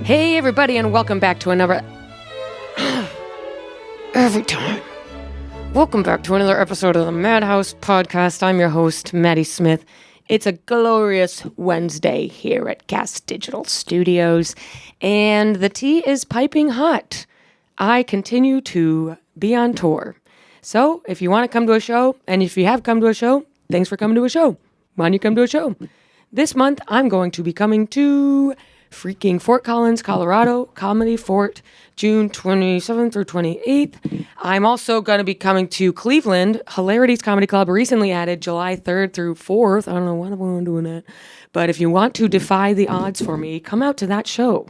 Hey everybody, and welcome back to another welcome back to another episode of the Madhouse Podcast. I'm your host, Maddy Smith. It's a glorious Wednesday here at Cast Digital Studios, and the tea is piping hot. I continue to be on tour. So if you want to come to a show, and if you have come to a show, thanks for coming to a show. Why don't you come to a show? This month, I'm going to be coming to freaking Fort Collins, Colorado, Comedy Fort, June 27th through 28th. I'm also going to be coming to Cleveland, Hilarities Comedy Club, recently added July 3rd through 4th. I don't know why I'm doing that. But if you want to defy the odds for me, come out to that show.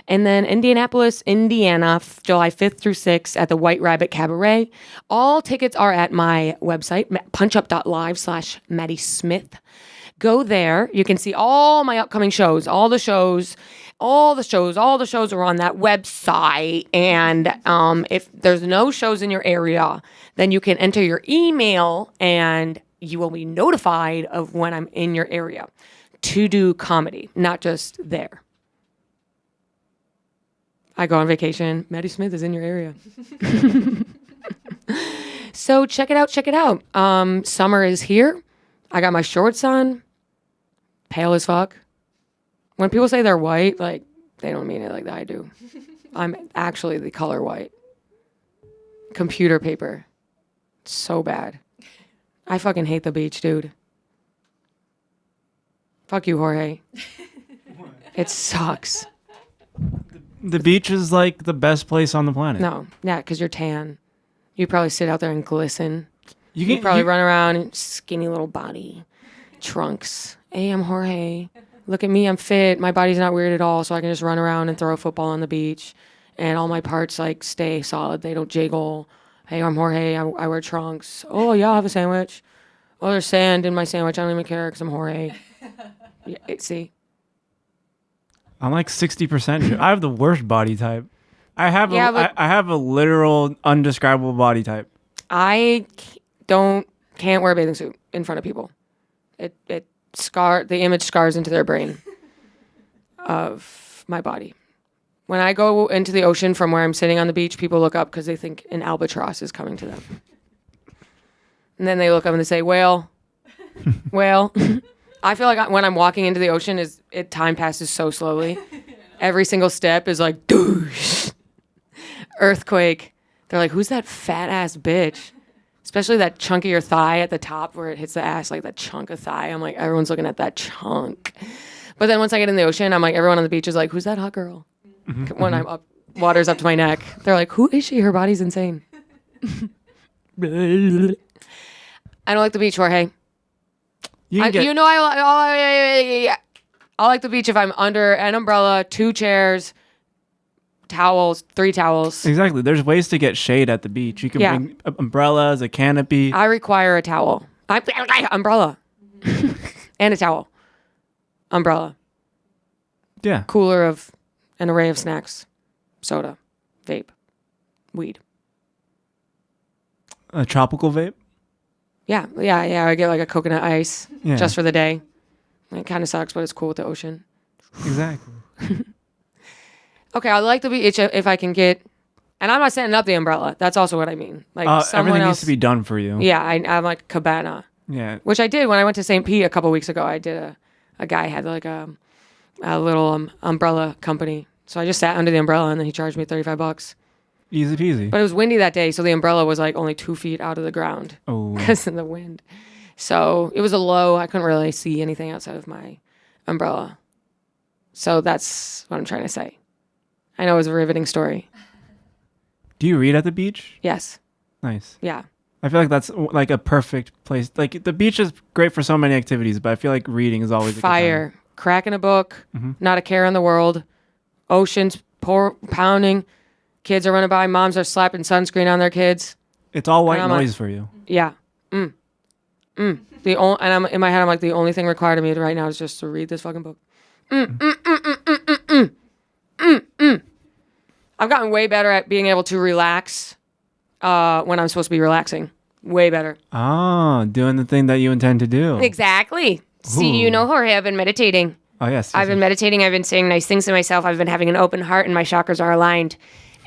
And then Indianapolis, Indiana, July 5th through 6th at the White Rabbit Cabaret. All tickets are at my website, punchup.live/MaddySmith. Go there. You can see all my upcoming shows, all the shows are on that website. And if there's no shows in your area, then you can enter your email and you will be notified of when I'm in your area to do comedy, not just there. I go on vacation. Maddy Smith is in your area. So check it out. Summer is here. I got my shorts on. Pale as fuck. When people say they're white, like, they don't mean it like that. I do. I'm actually the color white. Computer paper. So bad. I fucking hate the beach, dude. Fuck you, Jorge. It sucks. The beach is like the best place on the planet. No, yeah, because you're tan. You probably sit out there and glisten. You probably run around in skinny little body. Trunks. Hey, I'm Jorge. Look at me, I'm fit. My body's not weird at all, so I can just run around and throw a football on the beach. And all my parts, like, stay solid. They don't jiggle. Hey, I'm Jorge. I wear trunks. Oh, yeah, I'll have a sandwich. Oh, there's sand in my sandwich. I don't even care because I'm Jorge. Yeah, see? I'm like 60%. I have the worst body type. I have a literal, undescribable body type. I can't wear a bathing suit in front of people. The image scars into their brain of my body. When I go into the ocean from where I'm sitting on the beach, people look up because they think an albatross is coming to them. And then they look up and they say, whale. I feel like when I'm walking into the ocean, time passes so slowly. Every single step is like, doosh. Earthquake. They're like, who's that fat ass bitch? Especially that chunkier thigh at the top where it hits the ass, like that chunk of thigh. I'm like, everyone's looking at that chunk. But then once I get in the ocean, I'm like, everyone on the beach is like, who's that hot girl? When I'm up, water's up to my neck. They're like, who is she? Her body's insane. I don't like the beach, Jorge. I like the beach if I'm under an umbrella, 2 chairs, towels, 3 towels. Exactly. There's ways to get shade at the beach. You can bring umbrellas, a canopy. I require a towel. Umbrella. And a towel. Umbrella. Yeah. Cooler of an array of snacks. Soda. Vape. Weed. A tropical vape? Yeah. I get like a coconut ice just for the day. It kind of sucks, but it's cool with the ocean. Exactly. Okay, I like the beach if I can get, and I'm not setting up the umbrella. That's also what I mean. Like everything needs to be done for you. Yeah, I'm like cabana. Yeah. Which I did when I went to St. Pete a couple weeks ago. I did a guy had like a little umbrella company. So I just sat under the umbrella and then he charged me $35. Easy peasy. But it was windy that day, so the umbrella was like only 2 feet out of the ground because of the wind. So it was a low. I couldn't really see anything outside of my umbrella. So that's what I'm trying to say. I know it was a riveting story. Do you read at the beach? Yes. Nice. Yeah. I feel like that's like a perfect place. Like the beach is great for so many activities, but I feel like reading is always fire. Cracking a book, not a care in the world. Oceans pounding. Kids are running by. Moms are slapping sunscreen on their kids. It's all white noise for you. Yeah. And I'm in my head. I'm like, the only thing required of me right now is just to read this fucking book. I've gotten way better at being able to relax when I'm supposed to be relaxing. Way better. Oh, doing the thing that you intend to do. Exactly. See, you know, Jorge, I've been meditating. Oh, yes. I've been meditating. I've been saying nice things to myself. I've been having an open heart, and my chakras are aligned.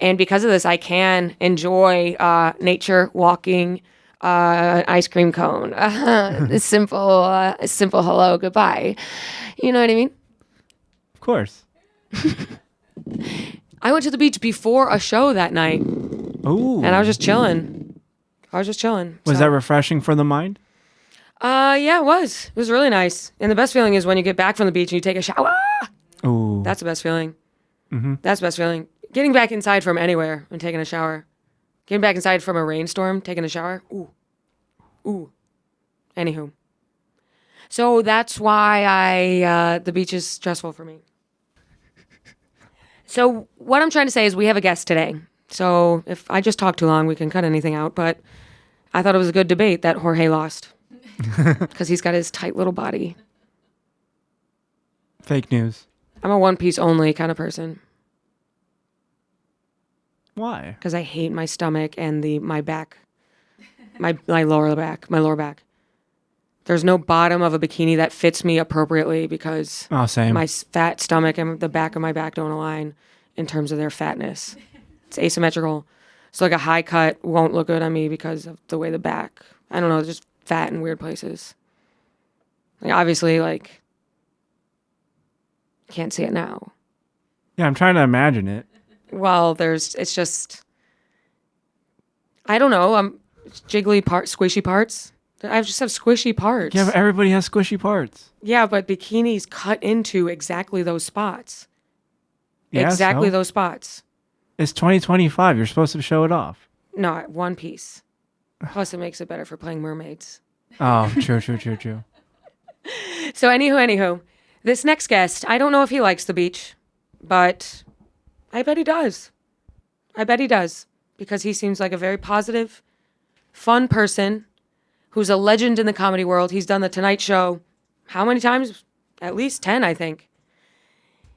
And because of this, I can enjoy nature, walking, ice cream cone, a simple hello, goodbye. You know what I mean? Of course. I went to the beach before a show that night. Ooh. And I was just chilling. Was that refreshing for the mind? Yeah, it was. It was really nice. And the best feeling is when you get back from the beach and you take a shower. Ooh. That's the best feeling. Mm-hmm. That's the best feeling. Getting back inside from anywhere and taking a shower. Getting back inside from a rainstorm, taking a shower. Ooh. Anywho. So that's why the beach is stressful for me. So what I'm trying to say is we have a guest today. So if I just talk too long, we can cut anything out. But I thought it was a good debate that Jorge lost. Because he's got his tight little body. Fake news. I'm a one piece only kind of person. Why? Because I hate my stomach and my back. My lower back. There's no bottom of a bikini that fits me appropriately because same. My fat stomach and the back of my back don't align in terms of their fatness. It's asymmetrical. So like a high cut won't look good on me because of the way the back, I don't know, just fat in weird places. Like obviously, like, can't see it now. Yeah, I'm trying to imagine it. Well, it's just, I don't know, jiggly squishy parts. I just have squishy parts. Yeah, but everybody has squishy parts. Yeah, but bikinis cut into exactly those spots. Yeah, Those spots. It's 2025. You're supposed to show it off. No, one piece. Plus, it makes it better for playing mermaids. Oh, true. So, anywho, this next guest, I don't know if he likes the beach, but I bet he does. Because he seems like a very positive, fun person who's a legend in the comedy world. He's done The Tonight Show how many times? At least 10, I think.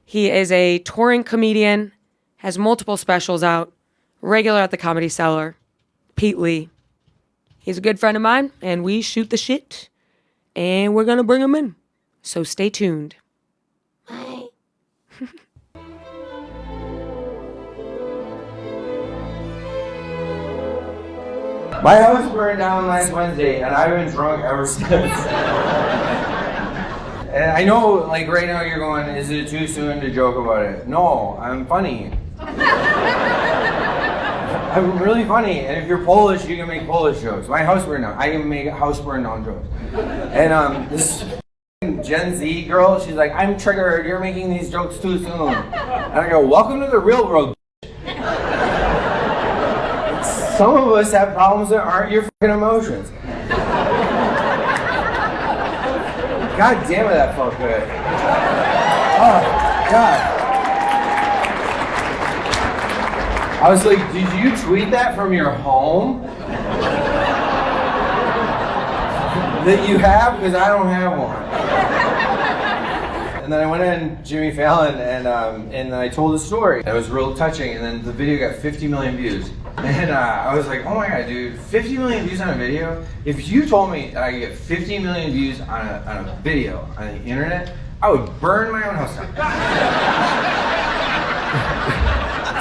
He is a touring comedian, has multiple specials out, regular at the Comedy Cellar. Pete Lee. He's a good friend of mine, and we shoot the shit, and we're going to bring him in. So stay tuned. Bye. My house burned down last Wednesday, and I've been drunk ever since. And I know, like, right now you're going, is it too soon to joke about it? No, I'm funny. I'm really funny, and if you're Polish, you can make Polish jokes. My house burned down. I can make house burn down jokes. And this Gen Z girl, she's like, I'm triggered, you're making these jokes too soon. And I go, welcome to the real world. Some of us have problems that aren't your fucking emotions. God damn it, that felt good. Oh, God. I was like, did you tweet that from your home? That you have? Because I don't have one. And then I went in Jimmy Fallon and I told a story. It was real touching, and then the video got 50 million views. And I was like, oh my God, dude, 50 million views on a video? If you told me that I could get 50 million views on a video on the internet, I would burn my own house down.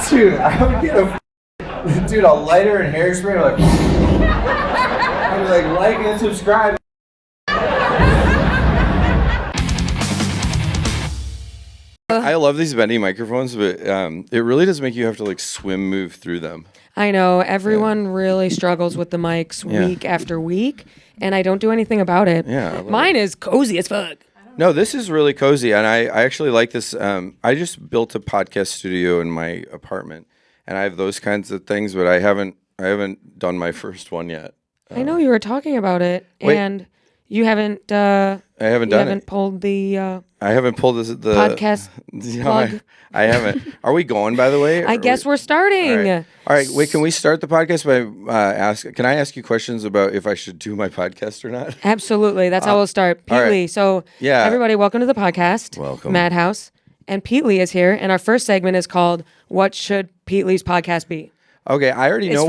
Dude, I would get a lighter and hairspray, I was like and subscribe. I love these bendy microphones, but it really does make you have to like swim move through them. I know. Everyone really struggles with the mics week after week, and I don't do anything about it. Yeah, Mine is cozy as fuck. No, this is really cozy, and I actually like this. I just built a podcast studio in my apartment, and I have those kinds of things, but I haven't done my first one yet. I know you were talking about it, and you haven't. I haven't pulled the. I haven't pulled the podcast plug. I haven't. Are we going, by the way? I guess we're starting. All right. Wait, can we start the podcast by can I ask you questions about if I should do my podcast or not? Absolutely. That's how we'll start. Pete Lee. So, everybody, welcome to the podcast. Welcome. Madhouse. And Pete Lee is here. And our first segment is called What Should Pete Lee's Podcast Be? Okay, I already know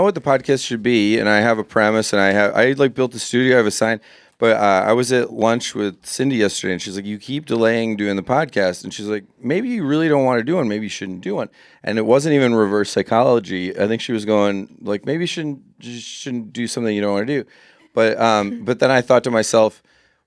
what the podcast should be, and I have a premise, and I like built the studio, I have a sign. But I was at lunch with Cindy yesterday, and she's like, "You keep delaying doing the podcast," and she's like, "Maybe you really don't want to do one. Maybe you shouldn't do one." And it wasn't even reverse psychology. I think she was going like, "Maybe you shouldn't do something you don't want to do." But then I thought to myself,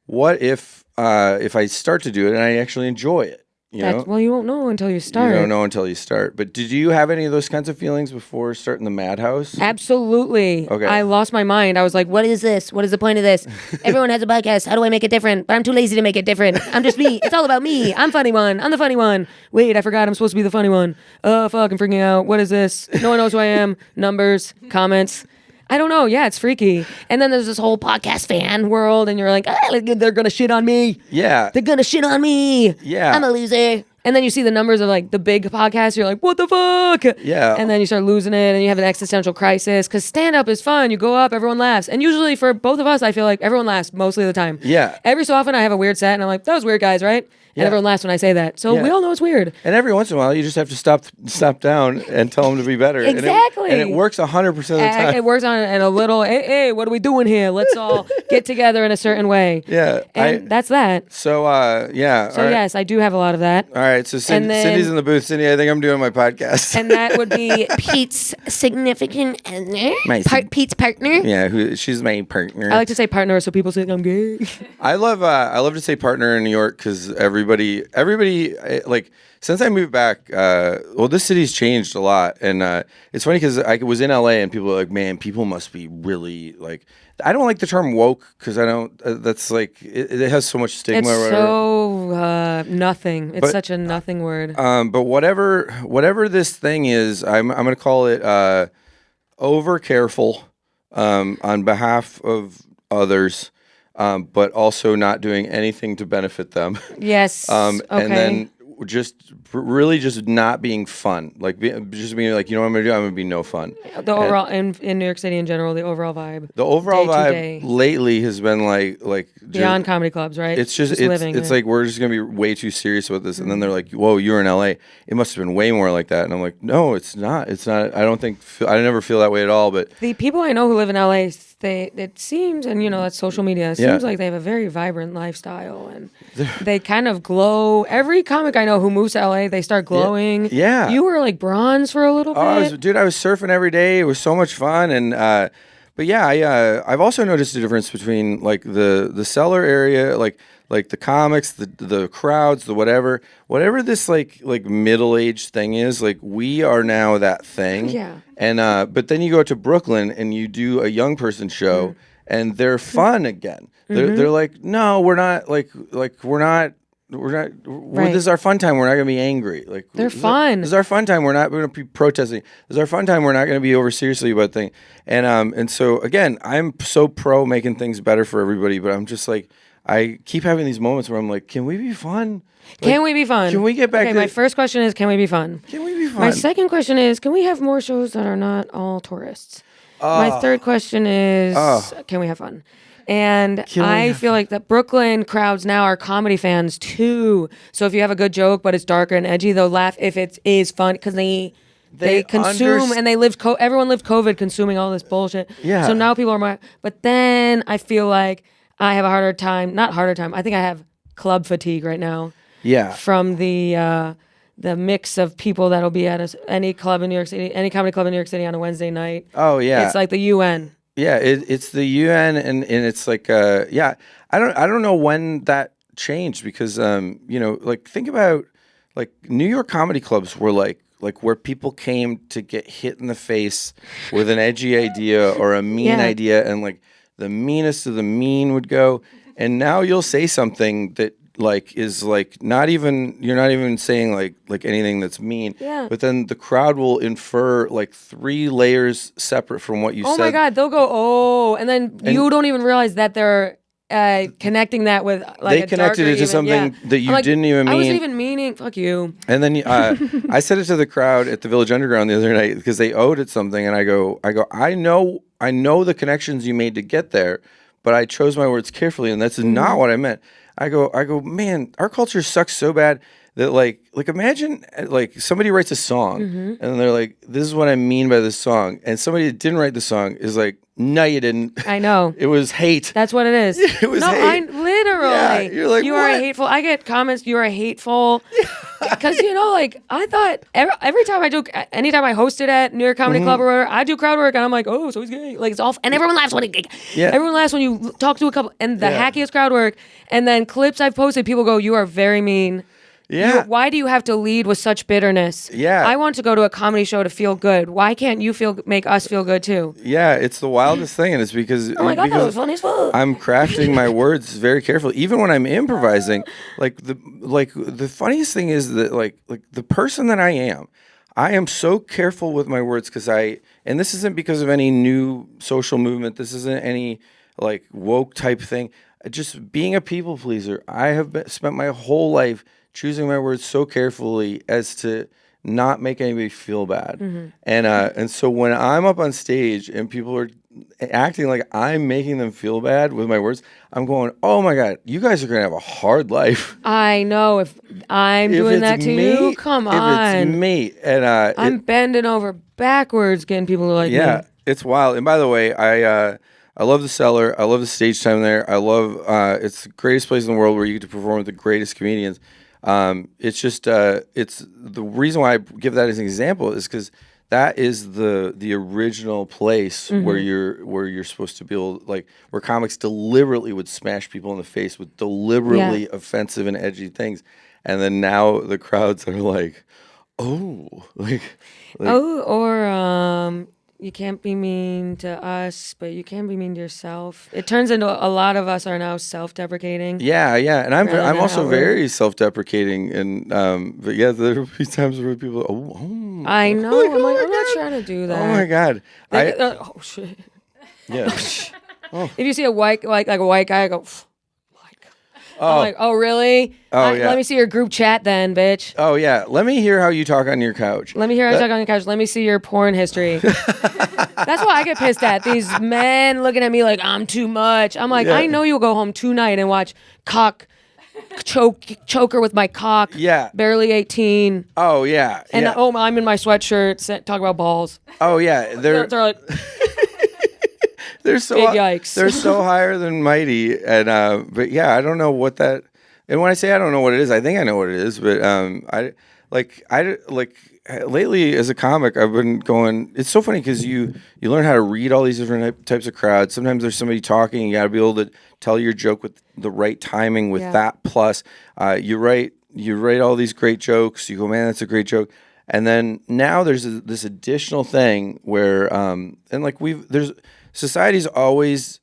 what if I start to do it and I actually enjoy it? Well, you won't know until you start. You don't know until you start. But did you have any of those kinds of feelings before starting the Madhouse? Absolutely. Okay. I lost my mind. I was like, what is this? What is the point of this? Everyone has a podcast. How do I make it different? But I'm too lazy to make it different. I'm just me. It's all about me. I'm funny one. I'm the funny one. Wait, I forgot I'm supposed to be the funny one. Oh, fuck, I'm freaking out. What is this? No one knows who I am. Numbers, comments. I don't know. Yeah, it's freaky. And then there's this whole podcast fan world, and you're like, they're going to shit on me. Yeah. They're going to shit on me. Yeah. I'm a loser. And then you see the numbers of like the big podcasts. You're like, what the fuck? Yeah. And then you start losing it, and you have an existential crisis because stand-up is fun. You go up, everyone laughs. And usually for both of us, I feel like everyone laughs mostly of the time. Yeah. Every so often I have a weird set, and I'm like, that was weird, guys, right? And Yeah. everyone laughs when I say that. So we all know it's weird. And every once in a while, you just have to stop down and tell them to be better. Exactly. And it works 100% of the time. It works on a little, hey, what are we doing here? Let's all get together in a certain way. Yeah. And that's that. So, yeah. So, yes, I do have a lot of that. All right. So, And then- Cindy's in the booth. Cindy, I think I'm doing my podcast. And that would be Pete's significant other. Pete's partner. Yeah, she's my partner. I like to say partner so people think I'm gay. I love to say partner in New York because everybody, like, since I moved back, this city's changed a lot, and it's funny because I was in LA and people were like, man, people must be really like. I don't like the term woke because I don't. That's like it has so much stigma. It's or whatever. so nothing. It's such a nothing word. But whatever this thing is, I'm gonna call it over careful on behalf of others. But also not doing anything to benefit them. Yes. And then really just not being fun. Like just being like, you know what I'm gonna do? I'm gonna be no fun. The overall in New York City in general, the overall vibe. The overall Day to vibe day. lately has been like Beyond comedy clubs, right? It's just living. it's like we're just gonna be way too serious with this, and then they're like, "Whoa, you're in LA. It must have been way more like that." And I'm like, "No, it's not. It's not. I never feel that way at all." But the people I know who live in LA, it seems, and that's social media. It seems like they have a very vibrant lifestyle, and they kind of glow. Every comic I know who moves to LA, they start glowing. Yeah. You were like bronze for a little bit. I was surfing every day. It was so much fun, and but yeah, I've also noticed a difference between like the cellar area, like the comics, the crowds, the whatever this like middle-aged thing is. Like we are now that thing. Yeah. And but then you go to Brooklyn and you do a young person show, and they're fun again. They're like, no, we're not like we're not. This is our fun time. We're not going to be angry. Like they're fun. This is our fun time. We're not going to be protesting. This is our fun time. We're not going to be over seriously about things. And so again, I'm so pro making things better for everybody, but I'm just like I keep having these moments where I'm like, can we be fun? Can we be fun? Can we get back? Okay, my first question is, can we be fun? Can we be fun? My second question is, can we have more shows that are not all tourists? My third question is, can we have fun? And I feel like the Brooklyn crowds now are comedy fans too. So if you have a good joke, but it's darker and edgy, they'll laugh if it is fun because they consume and they lived. Everyone lived COVID consuming all this bullshit. Yeah. So now people are more. But then I feel like I have a harder time. Not harder time. I think I have club fatigue right now. Yeah. From the mix of people that'll be at any club in New York City, any comedy club in New York City on a Wednesday night. Oh yeah. It's like the UN. Yeah, it's the UN, and it's like I don't know when that changed because like think about like New York comedy clubs were like where people came to get hit in the face with an edgy idea or a mean idea, and like the meanest of the mean would go, and now you'll say something that like is like you're not even saying like anything that's mean, but then the crowd will infer like 3 layers separate from what you said. Oh my God, they'll go and then you don't even realize that they're connecting that with like they connected it to something that you didn't even mean. I wasn't even meaning fuck you. And then I said it to the crowd at the Village Underground the other night because they owed it something, and I go I know the connections you made to get there, but I chose my words carefully, and that's not what I meant. I go, man, our culture sucks so bad that like imagine like somebody writes a song and they're like, this is what I mean by this song, and somebody that didn't write the song is like, no, you didn't. I know. It was hate. That's what it is. It was no, hate. Literally. Yeah, you're like, you are what? hateful. I get comments, you are hateful. Because, like, I thought every time anytime I hosted at New York Comedy Club or whatever, I do crowd work, and I'm like, oh, so he's gay. Like, it's all, and everyone laughs when everyone laughs when you talk to a couple, and the hackiest crowd work, and then clips I've posted, people go, you are very mean. Yeah. Why do you have to lead with such bitterness? Yeah. I want to go to a comedy show to feel good. Why can't you make us feel good too? Yeah, it's the wildest thing, and it's because, Oh my God, that was funny as fuck. I'm crafting my words very carefully. Even when I'm improvising, the funniest thing is that like the person that I am so careful with my words because and this isn't because of any new social movement. This isn't any like woke type thing. Just being a people pleaser. I have spent my whole life choosing my words so carefully as to not make anybody feel bad. And so when I'm up on stage and people are acting like I'm making them feel bad with my words, I'm going, oh my God, you guys are going to have a hard life. I know. If I'm doing that to you, come on. If it's me. And I'm bending over backwards getting people to like me. Yeah, it's wild. And by the way, I love the Cellar. I love the stage time there. I love it's the greatest place in the world where you get to perform with the greatest comedians. It's just it's the reason why I give that as an example is because that is the original place where you're supposed to be able, like, where comics deliberately would smash people in the face with deliberately offensive and edgy things, and then now the crowds are like, oh, you can't be mean to us, but you can be mean to yourself. It turns into a lot of us are now self-deprecating. Yeah, and I'm also very self-deprecating, and but yeah, there will be times where people, I know. I'm like, I'm not trying to do that. Oh my God, oh shit. Yeah. If you see a white guy, I go. Oh. I'm like, oh really? Oh yeah. Let me see your group chat then, bitch. Oh yeah. Let me hear how you talk on your couch. Let me hear how you talk on your couch. Let me see your porn history. That's what I get pissed at. These men looking at me like I'm too much. I'm like, I know you'll go home tonight and watch choker with my cock. Yeah. Barely 18. Oh yeah. And I'm in my sweatshirt. Talk about balls. Oh yeah. They're like. They're so big yikes. They're so higher than mighty, and but yeah, I don't know what that. And when I say I don't know what it is, I think I know what it is. But I lately as a comic, I've been going. It's so funny because you learn how to read all these different types of crowds. Sometimes there's somebody talking, you got to be able to tell your joke with the right timing. With that, plus you write all these great jokes. You go, man, that's a great joke. And then now there's this additional thing where society's always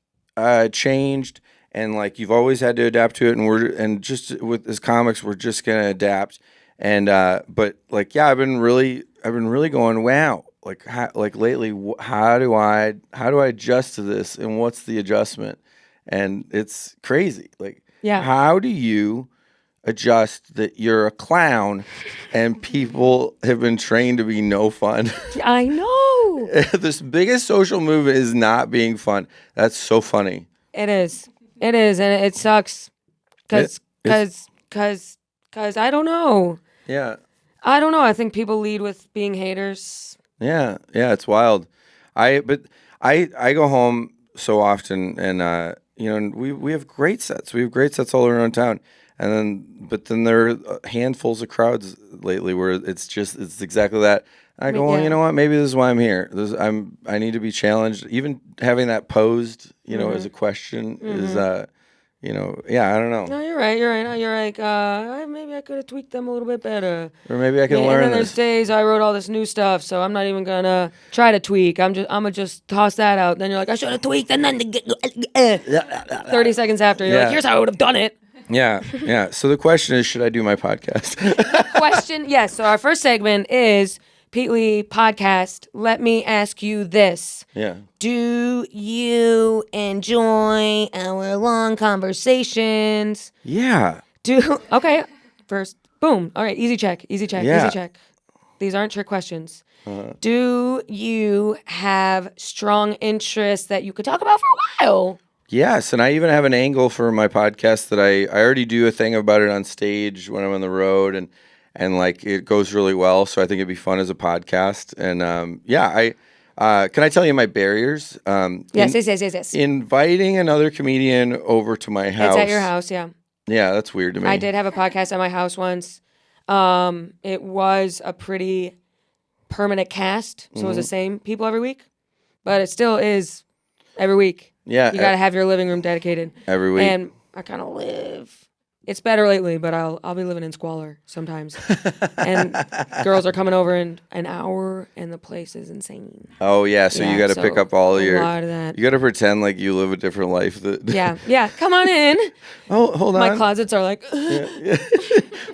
changed, and like you've always had to adapt to it, and just with as comics we're just gonna adapt. And but like I've been really going, wow, like lately, how do I adjust to this, and what's the adjustment? And it's crazy. Like how do you adjust that you're a clown and people have been trained to be no fun? I know. This biggest social movement is not being fun. That's so funny. It is, and it sucks because I don't know. Yeah. I don't know. I think people lead with being haters. Yeah, it's wild. I go home so often, and we have great sets. We have great sets all around town. But then there are handfuls of crowds lately where it's exactly that. I go, well, you know what? Maybe this is why I'm here. I need to be challenged. Even having that posed, as a question is, I don't know. No, you're right. You're like, maybe I could have tweaked them a little bit better. Or maybe I can learn and then there's days I wrote all this new stuff, so I'm not even gonna try to tweak. I'm gonna just toss that out. Then you're like, I should have tweaked, and then 30 seconds after, you're like, here's how I would have done it. Yeah. So the question is, should I do my podcast? Yes. So our first segment is Pete Lee podcast. Let me ask you this. Yeah. Do you enjoy our long conversations? Yeah. Okay. First, boom. All right. Easy check. Yeah. Easy check. These aren't trick questions. Do you have strong interests that you could talk about for a while? Yes, and I even have an angle for my podcast that I already do a thing about it on stage when I'm on the road, and like it goes really well. So I think it'd be fun as a podcast. And can I tell you my barriers? Yes. Inviting another comedian over to my house. It's at your house, yeah. Yeah, that's weird to me. I did have a podcast at my house once. It was a pretty permanent cast, so it was the same people every week, but it still is every week. Yeah, you got to have your living room dedicated every week. And I kind of live. It's better lately, but I'll be living in squalor sometimes. And girls are coming over in an hour, and the place is insane. Oh yeah, so you got to pick up all your. A lot of that. You got to pretend like you live a different life. Yeah. Come on in. Oh, hold on. My closets are like. Yeah.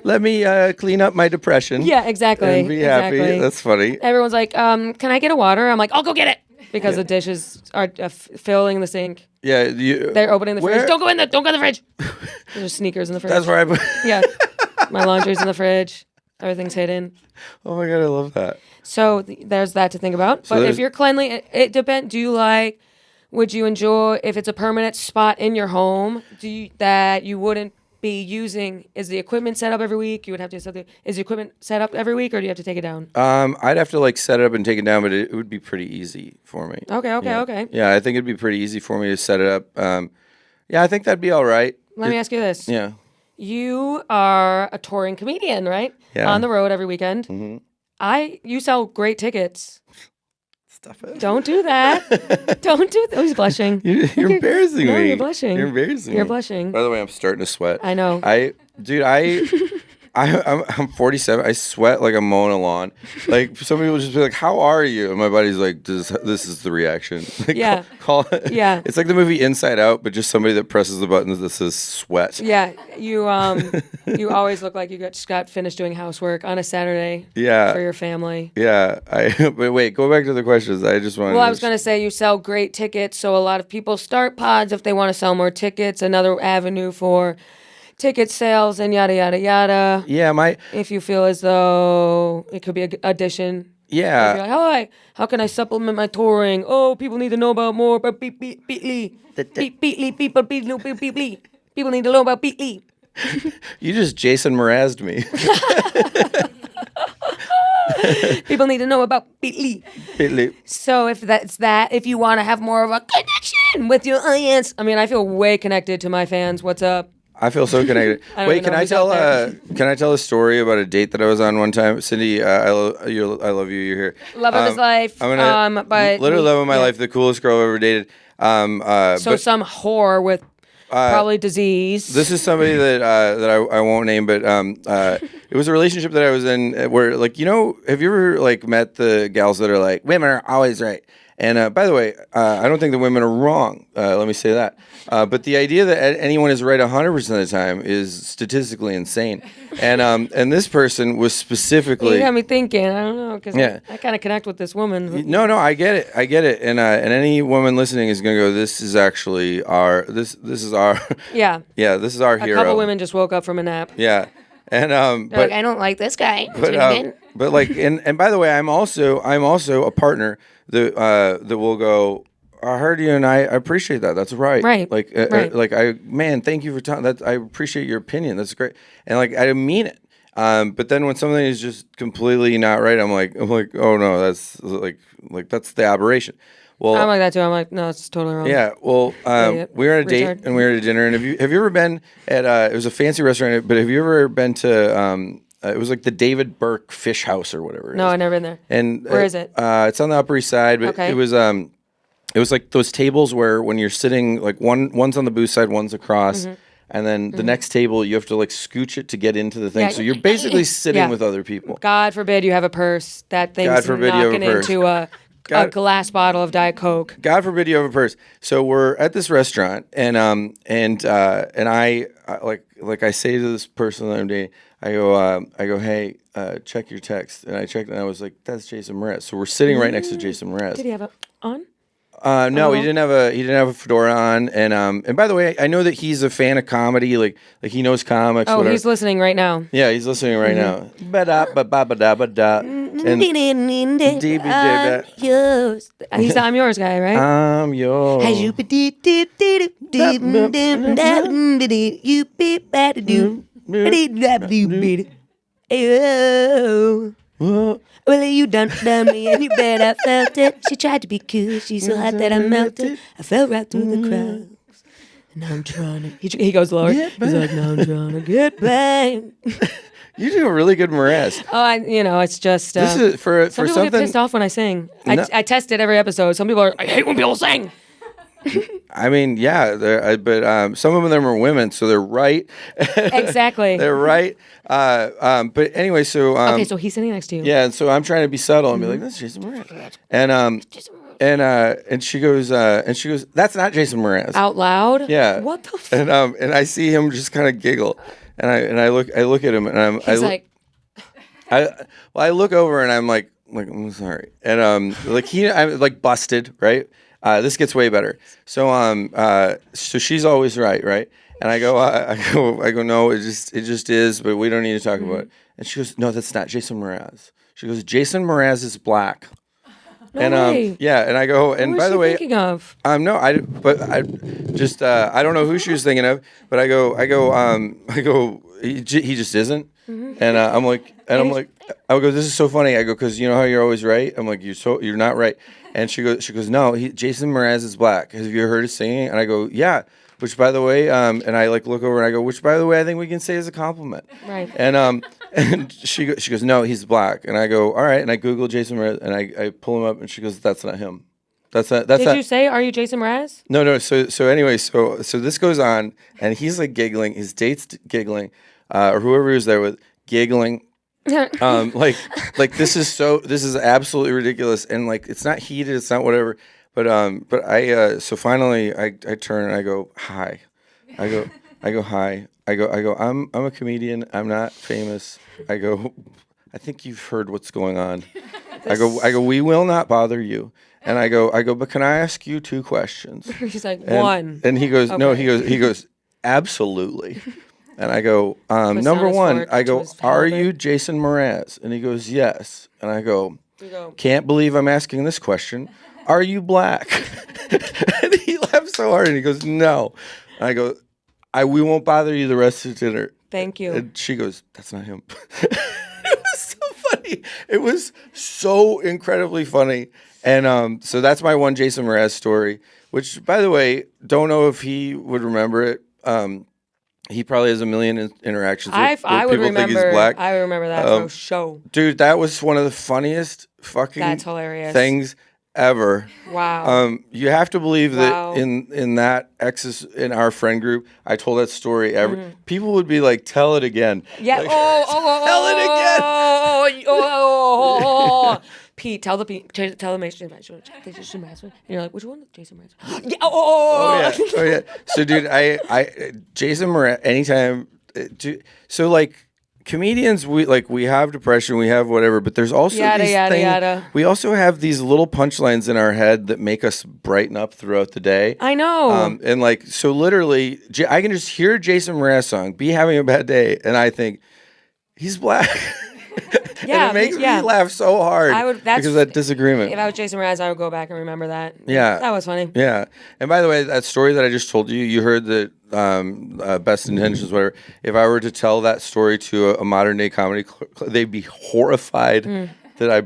Let me clean up my depression. Yeah, exactly. And be happy. That's funny. Everyone's like, can I get a water? I'm like, I'll go get it. Because the dishes are filling the sink. Yeah, they're opening the fridge. Don't go in there. Don't go in the fridge. There's sneakers in the fridge. That's where I put. Yeah, my laundry's in the fridge. Everything's hidden. Oh my god, I love that. So there's that to think about. But if you're cleanly, it depends. Would you enjoy if it's a permanent spot in your home? That you wouldn't be using? Is the equipment set up every week? You would have to is the equipment set up every week, or do you have to take it down? I'd have to like set it up and take it down, but it would be pretty easy for me. Okay. Yeah, I think it'd be pretty easy for me to set it up. Yeah, I think that'd be all right. Let me ask you this. Yeah. You are a touring comedian, right? Yeah. On the road every weekend. Mm-hmm. You sell great tickets. Stop it. Don't do that. Don't do that. Oh, he's blushing. You're embarrassing me. No, you're blushing. You're embarrassing me. You're blushing. By the way, I'm starting to sweat. I know. I'm 47. I sweat like I'm mowing a lawn. Like some people just be like, "How are you?" And my buddy's like, "This is the reaction." Like, yeah. Call it. Yeah. It's like the movie Inside Out, but just somebody that presses the buttons that says sweat. Yeah. You always look like you just got finished doing housework on a Saturday. Yeah. For your family. Yeah. But wait, go back to the questions. I just wanted. Well, I was gonna say you sell great tickets, so a lot of people start pods if they want to sell more tickets. Another avenue for ticket sales and yada yada yada. Yeah, if you feel as though it could be an addition. Yeah. If you're like, how can I supplement my touring? Oh, people need to know about more about PETE LEE. PETE LEE. People need to know about PETE LEE. You just Jason Mraz'd me. People need to know about PETE LEE. PETE LEE. So if you want to have more of a connection with your audience, I mean, I feel way connected to my fans. What's up? I feel so connected. Wait, can I tell a story about a date that I was on one time? Cindy, I love you. You're here. Love of his life. But literally love of my life. The coolest girl I've ever dated. Some whore with probably disease. This is somebody that I won't name, but it was a relationship that I was in where, like, have you ever like met the gals that are like, women are always right? And by the way, I don't think the women are wrong. Let me say that. But the idea that anyone is right 100% of the time is statistically insane. And this person was specifically. You got me thinking. I don't know, because I kind of connect with this woman. No, I get it. And any woman listening is gonna go, this is actually this is our. Yeah. Yeah, this is our hero. A couple women just woke up from a nap. Yeah. And but like, I don't like this guy. But like, and by the way, I'm also a partner that will go, I heard you and I appreciate that. That's right. Right. Like, thank you for telling that. I appreciate your opinion. That's great. And like, I mean it. But then when something is just completely not right, I'm like, oh no, that's like that's the aberration. Well, I'm like that too. I'm like, no, it's totally wrong. Yeah. Well, we were at a date and we were at a dinner. And have you ever been at? It was a fancy restaurant, but have you ever been to? It was like the David Burke Fish House or whatever. No, I've never been there. And where is it? It's on the Upper East Side, but okay. It was like those tables where when you're sitting, like one's on the booth side, one's across. Mm-hmm. And then the next table, you have to like scooch it to get into the thing. Yeah, so you're basically sitting with other people. God forbid you have a purse. That thing's knocking into a glass bottle of Diet Coke. God forbid you have a purse. So we're at this restaurant, and I like I say to this person that I'm dating, I go, hey, check your text, and I checked, and I was like, that's Jason Mraz. So we're sitting right next to Jason Mraz. Did he have it on? No, he didn't have a fedora on, and by the way, I know that he's a fan of comedy, like he knows comics. Oh, whatever. He's listening right now. Yeah, he's listening right now. He's the I'm yours guy, right? I'm yours. You be better do. Well, you done me and you bet I felt it. She tried to be cool, she's so hot that I melted. I fell right through the crowds. And now I'm trying to, he goes lower. He's like, now I'm trying to get back. You do a really good Mraz. Oh, it's just, this is for some people something. get pissed off when I sing. No. I test it every episode. Some people are, I hate when people sing. I mean, yeah, but some of them are women, so they're right. Exactly. They're right. But anyway, so okay, so he's sitting next to you. yeah, and so I'm trying to be subtle and be like, that's Jason Mraz, and she goes, that's not Jason Mraz. Out loud. Yeah. What the? And I see him just kind of giggle, and I look at him, and He's like, I look over and I'm like I'm sorry, and I'm like busted, right? This gets way better. So so she's always right? And I go, no, it just is, but we don't need to talk about it. And she goes, no, that's not Jason Mraz. She goes, Jason Mraz is black. no way. Yeah, and I go, and Who by was the she way, thinking of? no, I don't know who she was thinking of, but I go, he just isn't. And I'm like, I go, this is so funny. I go, because you know how you're always right. I'm like, you're not right. And she goes, no, Jason Mraz is black. Have you ever heard his singing? And I go, yeah. Which, by the way, and I look over and I go, which, by the way, I think we can say is a compliment. Right. And she goes, no, he's black. And I go, all right. And I Google Jason Mraz and I pull him up and she goes, that's not him. Did you say, are you Jason Mraz? No. So anyway, so this goes on and he's like giggling. His date's giggling, or whoever he was there with giggling. Like this is absolutely ridiculous. And like, it's not heated. It's not whatever. But I so finally I turn and I go, hi. I go hi. I go I'm a comedian. I'm not famous. I go, I think you've heard what's going on. I go we will not bother you. And I go but can I ask you 2 questions? He's like, one. And he goes, okay. no, he goes absolutely. And I go, number one, I go, are you Jason Mraz? And he goes, yes. And I go, can't believe I'm asking this question. Are you black? And he laughed so hard and he goes, no. And I go, we won't bother you the rest of dinner. Thank you. And she goes, that's not him. It was so funny. It was so incredibly funny. And so that's my one Jason Mraz story, which, by the way, don't know if he would remember it. He probably has a million interactions with people think he's black. I would remember that for sure. Dude, that was one of the funniest fucking That's hilarious. things ever. Wow. You have to believe that in that in our friend group, I told that story people would be like, tell it again. Yeah. Like, tell it again. Pete, tell the Jason Mraz. And you're like, which one? Jason Mraz. Yeah. Oh yeah. So, dude, I Jason Mraz. Anytime. So, like, comedians, we have depression, we have whatever, but there's also things. We also have these little punchlines in our head that make us brighten up throughout the day. I know. And like, so literally, I can just hear Jason Mraz song, be having a bad day, and I think he's black. Yeah, and it makes me laugh so hard because of that disagreement. If I was Jason Mraz, I would go back and remember that. Yeah. That was funny. Yeah. And by the way, that story that I just told you, you heard that best intentions, whatever. If I were to tell that story to a modern day comedy, they'd be horrified that I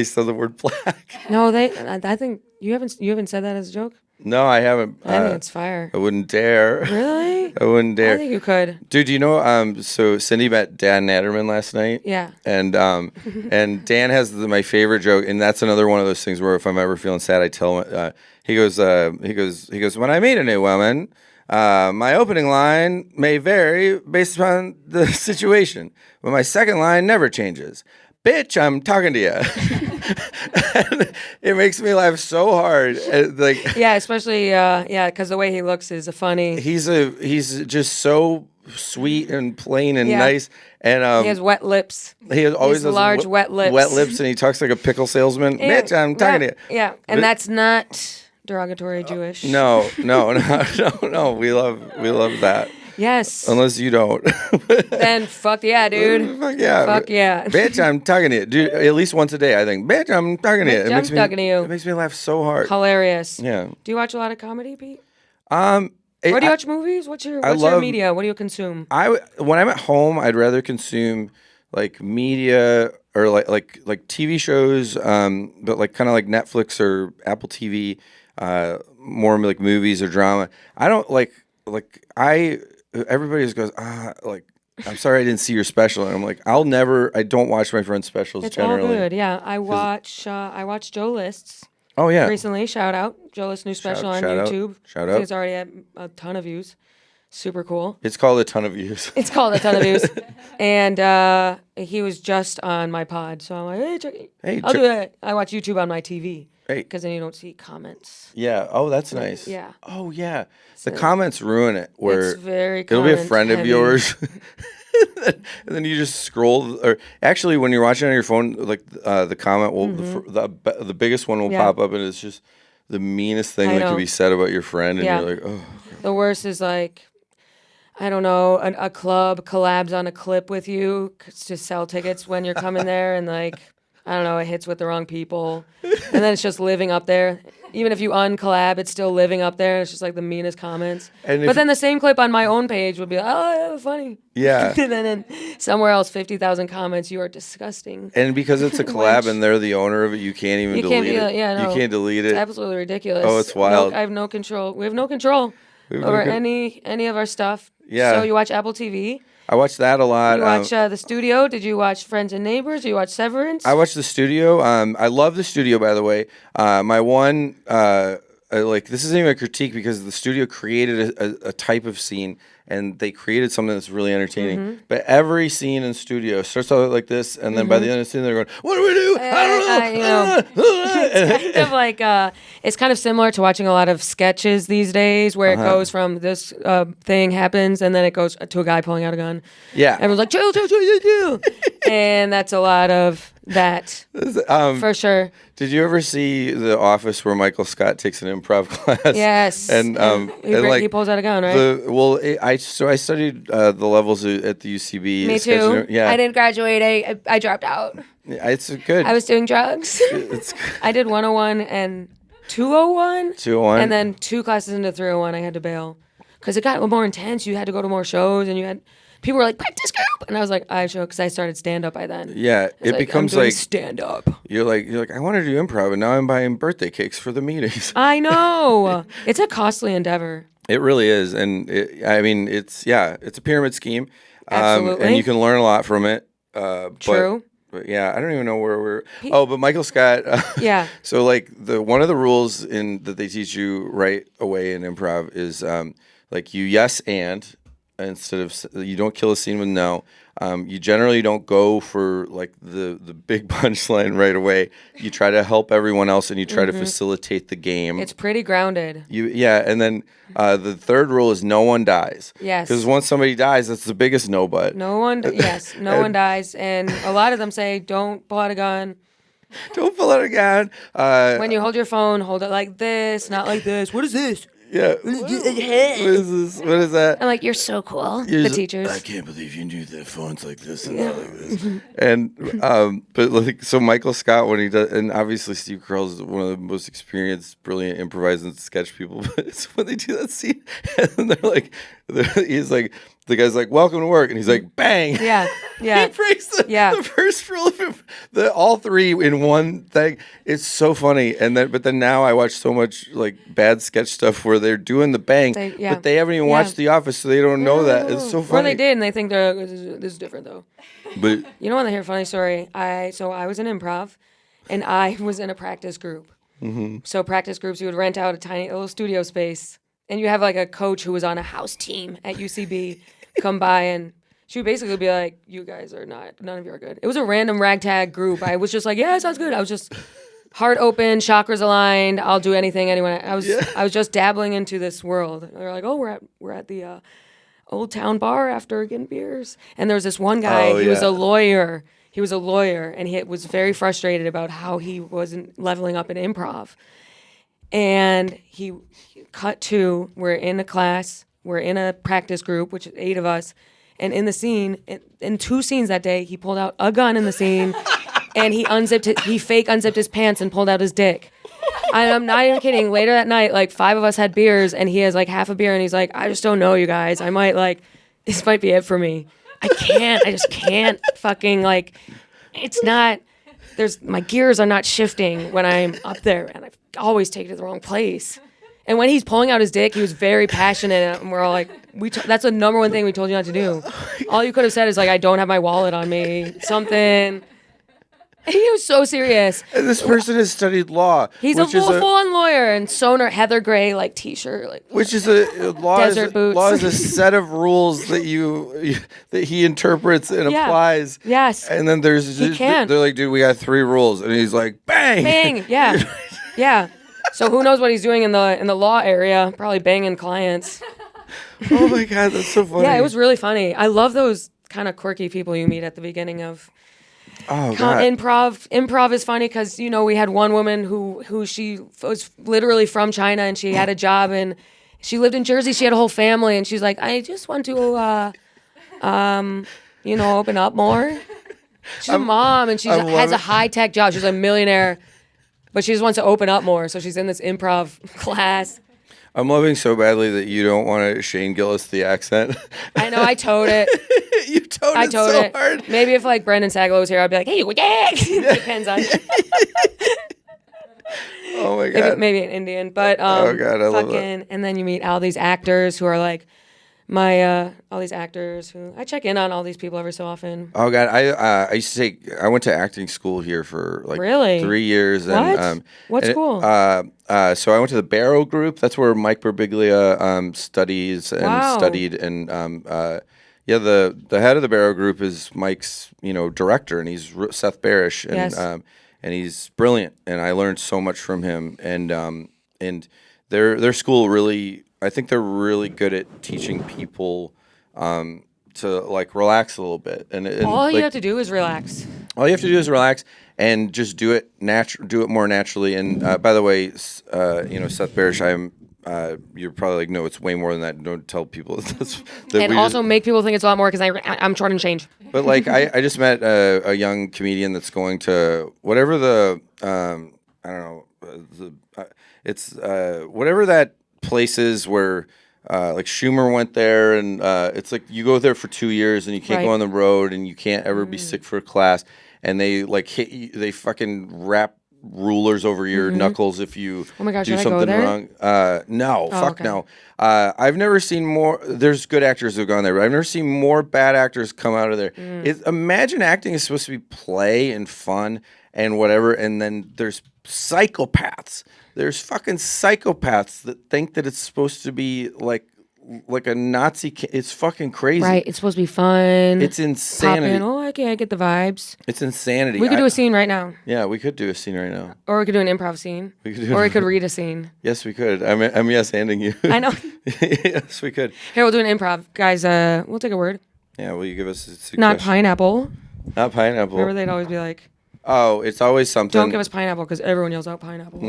said the word black. No, I think you haven't said that as a joke? No, I haven't. I think it's fire. I wouldn't dare. Really? I wouldn't dare. I think you could. Dude, you know, so Cindy met Dan Natterman last night. Yeah. And and Dan has my favorite joke, and that's another one of those things where if I'm ever feeling sad, I tell him. He goes, when I meet a new woman, my opening line may vary based upon the situation, but my second line never changes. Bitch, I'm talking to you. And it makes me laugh so hard. Like, yeah, especially because the way he looks is a funny. He's just so sweet and plain and nice, and he has wet lips. He always has large wet lips. Wet lips, and he talks like a pickle salesman. Bitch, I'm talking to you. Yeah, and that's not derogatory Jewish. No. We love that. Yes. Unless you don't. Then fuck yeah, dude. Fuck yeah. Fuck yeah. Bitch, I'm talking to you. Dude, at least once a day, I think, bitch, I'm talking to you. I'm talking to you. It makes me laugh so hard. Hilarious. Yeah. Do you watch a lot of comedy, Pete? Where do you watch movies? What's your media? What do you consume? When I'm at home, I'd rather consume like media or like TV shows, but like kind of like Netflix or Apple TV, more like movies or drama. I don't everybody just goes, like, I'm sorry I didn't see your special. And I'm like, I don't watch my friends' specials generally. It's all good, yeah. I watch Joe List's. Oh, yeah. Recently, shout out. Joe List's new special on YouTube. Shout I out. think it's already at a ton of views. Super cool. It's called a ton of views. It's called a ton of views. And he was just on my pod. So I'm like, hey, check it. I'll do it. I watch YouTube on my TV. Because then you don't see comments. Yeah. Oh, that's nice. Yeah. Oh, yeah. The comments ruin it. Where it's very it'll be a friend of yours. And then you just scroll, or actually, when you're watching on your phone, like the comment will, the biggest one will pop up, and it's just the meanest thing that can be said about your friend, and you're like, oh. The worst is like, I don't know, a club collabs on a clip with you to sell tickets when you're coming there, and like, I don't know, it hits with the wrong people, and then it's just living up there. Even if you uncollab, it's still living up there. It's just like the meanest comments. But then the same clip on my own page would be like, oh, yeah, funny. Yeah. And then somewhere else, 50,000 comments, you are disgusting. And because it's a collab and they're the owner of it, you can't even delete it. Yeah, no. You can't delete it. It's absolutely ridiculous. Oh, it's wild. I have no control. We have no control over any of our stuff. Yeah. So you watch Apple TV. I watch that a lot. You watch The Studio. Did you watch Friends and Neighbors? Did you watch Severance? I watched The Studio. I love The Studio, by the way. My one, this isn't even a critique because The Studio created a type of scene, and they created something that's really entertaining. But every scene in Studio starts out like this, and then by the end of the scene, they're going, "What do we do? I don't know." It's kind of similar to watching a lot of sketches these days, where it goes from this thing happens, and then it goes to a guy pulling out a gun. Yeah, everyone's like, chill, and that's a lot of that for sure. Did you ever see The Office where Michael Scott takes an improv class? Yes, and he pulls out a gun, right? I studied the levels at the UCB. Me too. Yeah, I didn't graduate. I dropped out. It's good. I was doing drugs. I did 101 and 201. 201. And then 2 classes into 301, I had to bail because it got more intense. You had to go to more shows, and people were like, practice group, and I was like, I show because I started stand up by then. Yeah, it becomes like stand up. You're like, I want to do improv, and now I'm buying birthday cakes for the meetings. I know. It's a costly endeavor. It really is, and it's a pyramid scheme. Absolutely. And you can learn a lot from it. True. But yeah, I don't even know where we're. But Michael Scott. Yeah. So like one of the rules that they teach you right away in improv is like you yes and instead of you don't kill a scene with no. You generally don't go for like the big punchline right away. You try to help everyone else and you try to facilitate the game. It's pretty grounded. And then the third rule is no one dies. Yes. Because once somebody dies, that's the biggest no but. No one dies, and a lot of them say don't pull out a gun. Don't pull out a gun. When you hold your phone, hold it like this, not like this. What is this? Yeah. What is this? What is that? I'm like, you're so cool. Teachers. I can't believe you knew that phone's like this and not like this. And but like so Michael Scott when he does, and obviously Steve Carell is one of the most experienced, brilliant improvising sketch people. But it's when they do that scene, and he's like, the guy's like, welcome to work, and he's like, bang. Yeah. He breaks the first rule of all three in one thing. It's so funny. But then now I watch so much like bad sketch stuff where they're doing the bang, but they haven't even watched The Office, so they don't know that. It's so funny. Well, they did, and they think this is different though. But you know, want to hear a funny story? I was in improv, and I was in a practice group. So practice groups, you would rent out a tiny little studio space. And you have like a coach who was on a house team at UCB come by, and she would basically be like, you guys are none of you are good. It was a random ragtag group. I was just like, yeah, sounds good. I was just heart open, chakras aligned. I'll do anything anyone. I was just dabbling into this world. And they're like, oh, we're at the Old Town Bar after getting beers. And there was this one guy, he was a lawyer. He was a lawyer, and he was very frustrated about how he wasn't leveling up in improv. And he cut to, we're in a class, we're in a practice group, which is 8 of us. And in the scene, in 2 scenes that day, he pulled out a gun in the scene and he fake unzipped his pants and pulled out his dick. I'm not even kidding. Later that night, like 5 of us had beers, and he has like half a beer, and he's like, I just don't know, you guys. I might like, this might be it for me. I just can't fucking like, it's not, my gears are not shifting when I'm up there, and I always take it to the wrong place. And when he's pulling out his dick, he was very passionate, and we're all like, that's the number one thing we told you not to do. All you could have said is like, I don't have my wallet on me, something. He was so serious. And this person has studied law. He's a full-on lawyer, and Heather Gray like t-shirt, like which is a law. Desert boots. Law is a set of rules that that he interprets and applies. Yes. And then they're like, dude, we got 3 rules, and he's like, bang, bang, yeah, yeah. So who knows what he's doing in the law area? Probably banging clients. Oh my God, that's so funny. Yeah, it was really funny. I love those kind of quirky people you meet at the beginning of. Oh God. Improv is funny because we had one woman who she was literally from China, and she had a job, and she lived in Jersey. She had a whole family, and she's like, I just want to open up more. She's a mom, and she has a high-tech job. She's a millionaire, but she just wants to open up more. So she's in this improv class. I'm loving so badly that you don't want to Shane Gillis the accent. I know, I towed it. You towed it so hard. Maybe if like Brendan Sagalow was here, I'd be like, hey, yeah. Depends on. Oh my God. Maybe an Indian, but oh God, I love that. And then you meet all these actors who are like all these actors who I check in on all these people every so often. Oh God, I used to I went to acting school here for like really? 3 years. And, what school? So I went to the Barrow Group. That's where Mike Birbiglia studies and studied. And the head of the Barrow Group is Mike's director, and he's Seth Barish, and yes. And he's brilliant. And I learned so much from him. And their school really. I think they're really good at teaching people to like relax a little bit, and all you have to do is relax. All you have to do is relax and just do it more naturally. And by the way, Seth Barish, you're probably like, no, it's way more than that. Don't tell people that. And also make people think it's a lot more because I'm short and change. But like, I just met a young comedian that's going to whatever it's whatever that. Places where like Schumer went there, and it's like you go there for 2 years and you can't go on the road, and you can't ever be sick for a class, and they like hit you, they fucking wrap rulers over your knuckles if you do something wrong. No, okay. No. I've never seen more. There's good actors who've gone there, but I've never seen more bad actors come out of there. Imagine acting is supposed to be play and fun and whatever, and then there's psychopaths. There's fucking psychopaths that think that it's supposed to be like a Nazi. It's fucking crazy. Right. It's supposed to be fun. It's insanity. Pop in. Oh, okay, I get the vibes. It's insanity. We could do a scene right now. Yeah, we could do a scene right now. Or we could do an improv scene. We could read a scene. Yes, we could. I'm yes-handing you. I know. Yes, we could. Here, we'll do an improv. Guys, we'll take a word. Yeah, will you give us a suggestion? Not pineapple. Not pineapple. Remember they'd always be like, oh, it's always something. Don't give us pineapple because everyone yells out pineapple.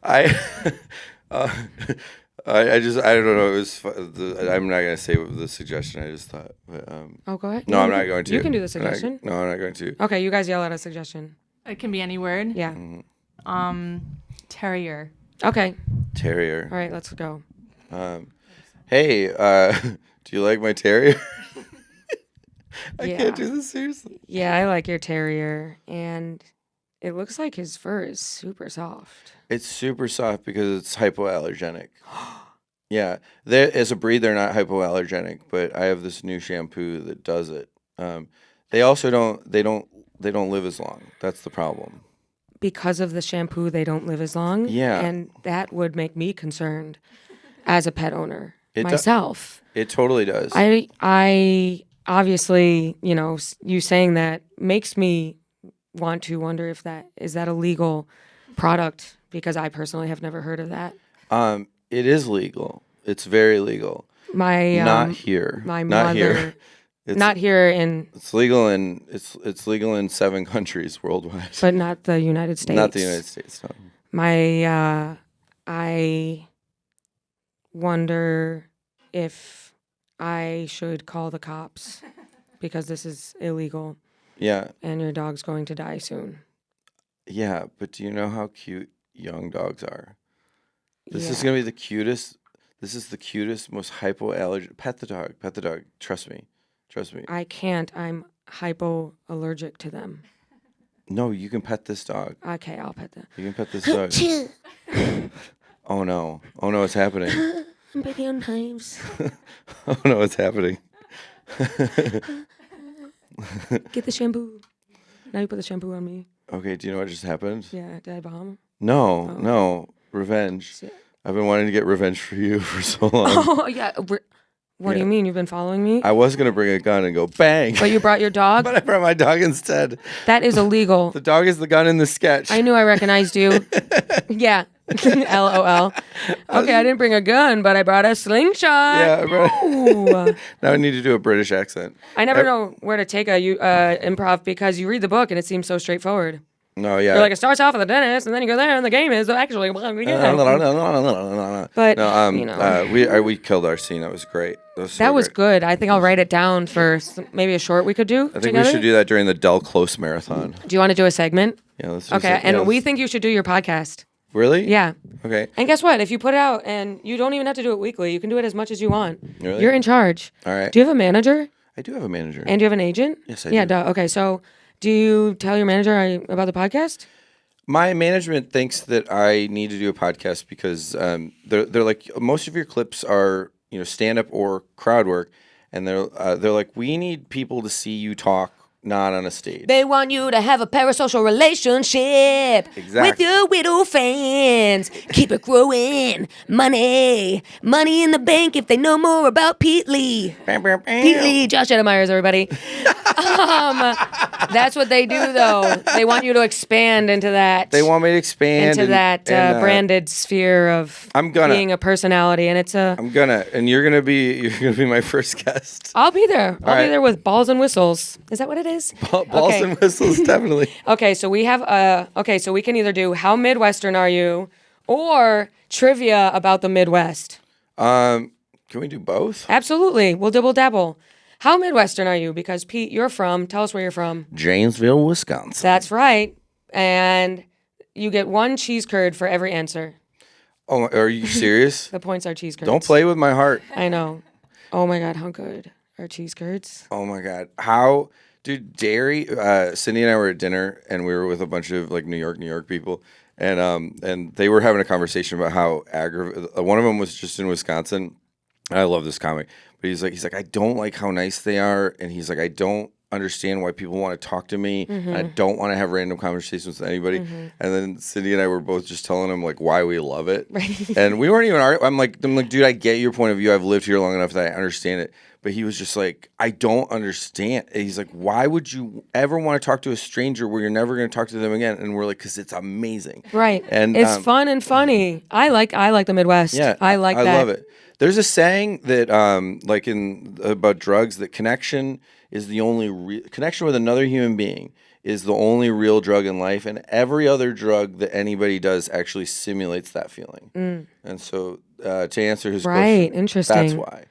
I don't know. It was. I'm not gonna say the suggestion. I just thought. But, go ahead. No, I'm not going to. You can do the suggestion. No, I'm not going to. Okay, you guys yell out a suggestion. It can be any word. Yeah. Terrier. Okay. Terrier. All right, let's go. Hey, do you like my terrier? I Yeah. can't do this seriously. Yeah, I like your terrier, and it looks like his fur is super soft. It's super soft because it's hypoallergenic. Yeah, as a breed, they're not hypoallergenic, but I have this new shampoo that does it. They also don't live as long. That's the problem. Because of the shampoo, they don't live as long. Yeah, and that would make me concerned as a pet owner myself. It totally does. I obviously, you saying that makes me want to wonder if that is a legal product, because I personally have never heard of that. It is legal. It's very legal. Not here. My not mother. Here. Not here in. It's legal in it's legal in 7 countries worldwide. But not the United States. Not the United States. No. I wonder if I should call the cops because this is illegal. Yeah. And your dog's going to die soon. Yeah, but do you know how cute young dogs are? This is Yeah. gonna be the cutest. This is the cutest, most hypoallergenic. Pet the dog. Pet the dog. Trust me. Trust me. I can't. I'm hypoallergic to them. No, you can pet this dog. Okay, I'll pet them. You can pet this dog. Oh no. Oh no, it's happening. Baby on times. Oh no, it's happening. Get the shampoo. Now you put the shampoo on me. Okay, do you know what just happened? Yeah, did I bomb? No, no. Revenge. Shit. I've been wanting to get revenge for you for so long. Oh, yeah. What do you mean? You've been following me? I was gonna bring a gun and go bang. But you brought your dog? But I brought my dog instead. That is illegal. The dog is the gun in the sketch. I knew I recognized you. Yeah. LOL. Okay, I didn't bring a gun, but I brought a slingshot. Yeah, I brought Ooh. now I need to do a British accent. I never know where to take a improv because you read the book and it seems so straightforward. No, yeah. You're like, it starts off at the dentist and then you go there and the game is actually. But no, you know. we killed our scene. That was great. That was, That was good. I think I'll write it down for maybe a short we could do I think together. we should do that during the Del Close Marathon. Do you want to do a segment? Yeah, let's do Okay, some- and yeah, we let's- think you should do your podcast. Really? Yeah. Okay. And guess what? If you put it out and you don't even have to do it weekly, you can do it as much as you want. Really? You're in charge. All right. Do you have a manager? I do have a manager. And do you have an agent? Yes, I Yeah, do. duh. Okay, so do you tell your manager about the podcast? My management thinks that I need to do a podcast because they're like, most of your clips are, you know, stand up or crowd work, and they're like, we need people to see you talk, not on a stage. They want you to have a parasocial relationship with Exactly. your widow fans. Keep it growing. Money. Money in the bank if they know more about Pete Lee. Pete Lee, Josh Edemeyers, everybody. That's what they do, though. They want you to expand into that. They want me to expand into that branded sphere of being a personality, and it's a. And you're gonna be my first guest. I'll be there. I'll right. be there with balls and whistles. Is that what it is? Balls Okay. and whistles, definitely. Okay, so we have so we can either do how Midwestern are you, or trivia about the Midwest. Can we do both? Absolutely, we'll double dabble. How Midwestern are you? Because Pete, you're from. Tell us where you're from. Janesville, Wisconsin. That's right, and you get one cheese curd for every answer. Oh, are you serious? The points are cheese curds. Don't play with my heart. I know. Oh my God, how good are cheese curds? Oh my God. How, dude, dairy, Cindy and I were at dinner and we were with a bunch of like New York people. And they were having a conversation about how one of them was just in Wisconsin. And I love this comic, but he's like, I don't like how nice they are. And he's like, I don't understand why people want to talk to me. And I don't want to have random conversations with anybody. And then Cindy and I were both just telling him like why we love it. Right. And we weren't even arguing. I'm like, dude, I get your point of view. I've lived here long enough that I understand it. But he was just like, I don't understand. And he's like, why would you ever want to talk to a stranger where you're never going to talk to them again? And we're like, because it's amazing. Right. And it's fun and funny. I like the Midwest. Yeah, I like that. I love it. There's a saying that, like about drugs, that connection is the only connection with another human being is the only real drug in life, and every other drug that anybody does actually simulates that feeling. And so, to answer his question, interesting. that's why.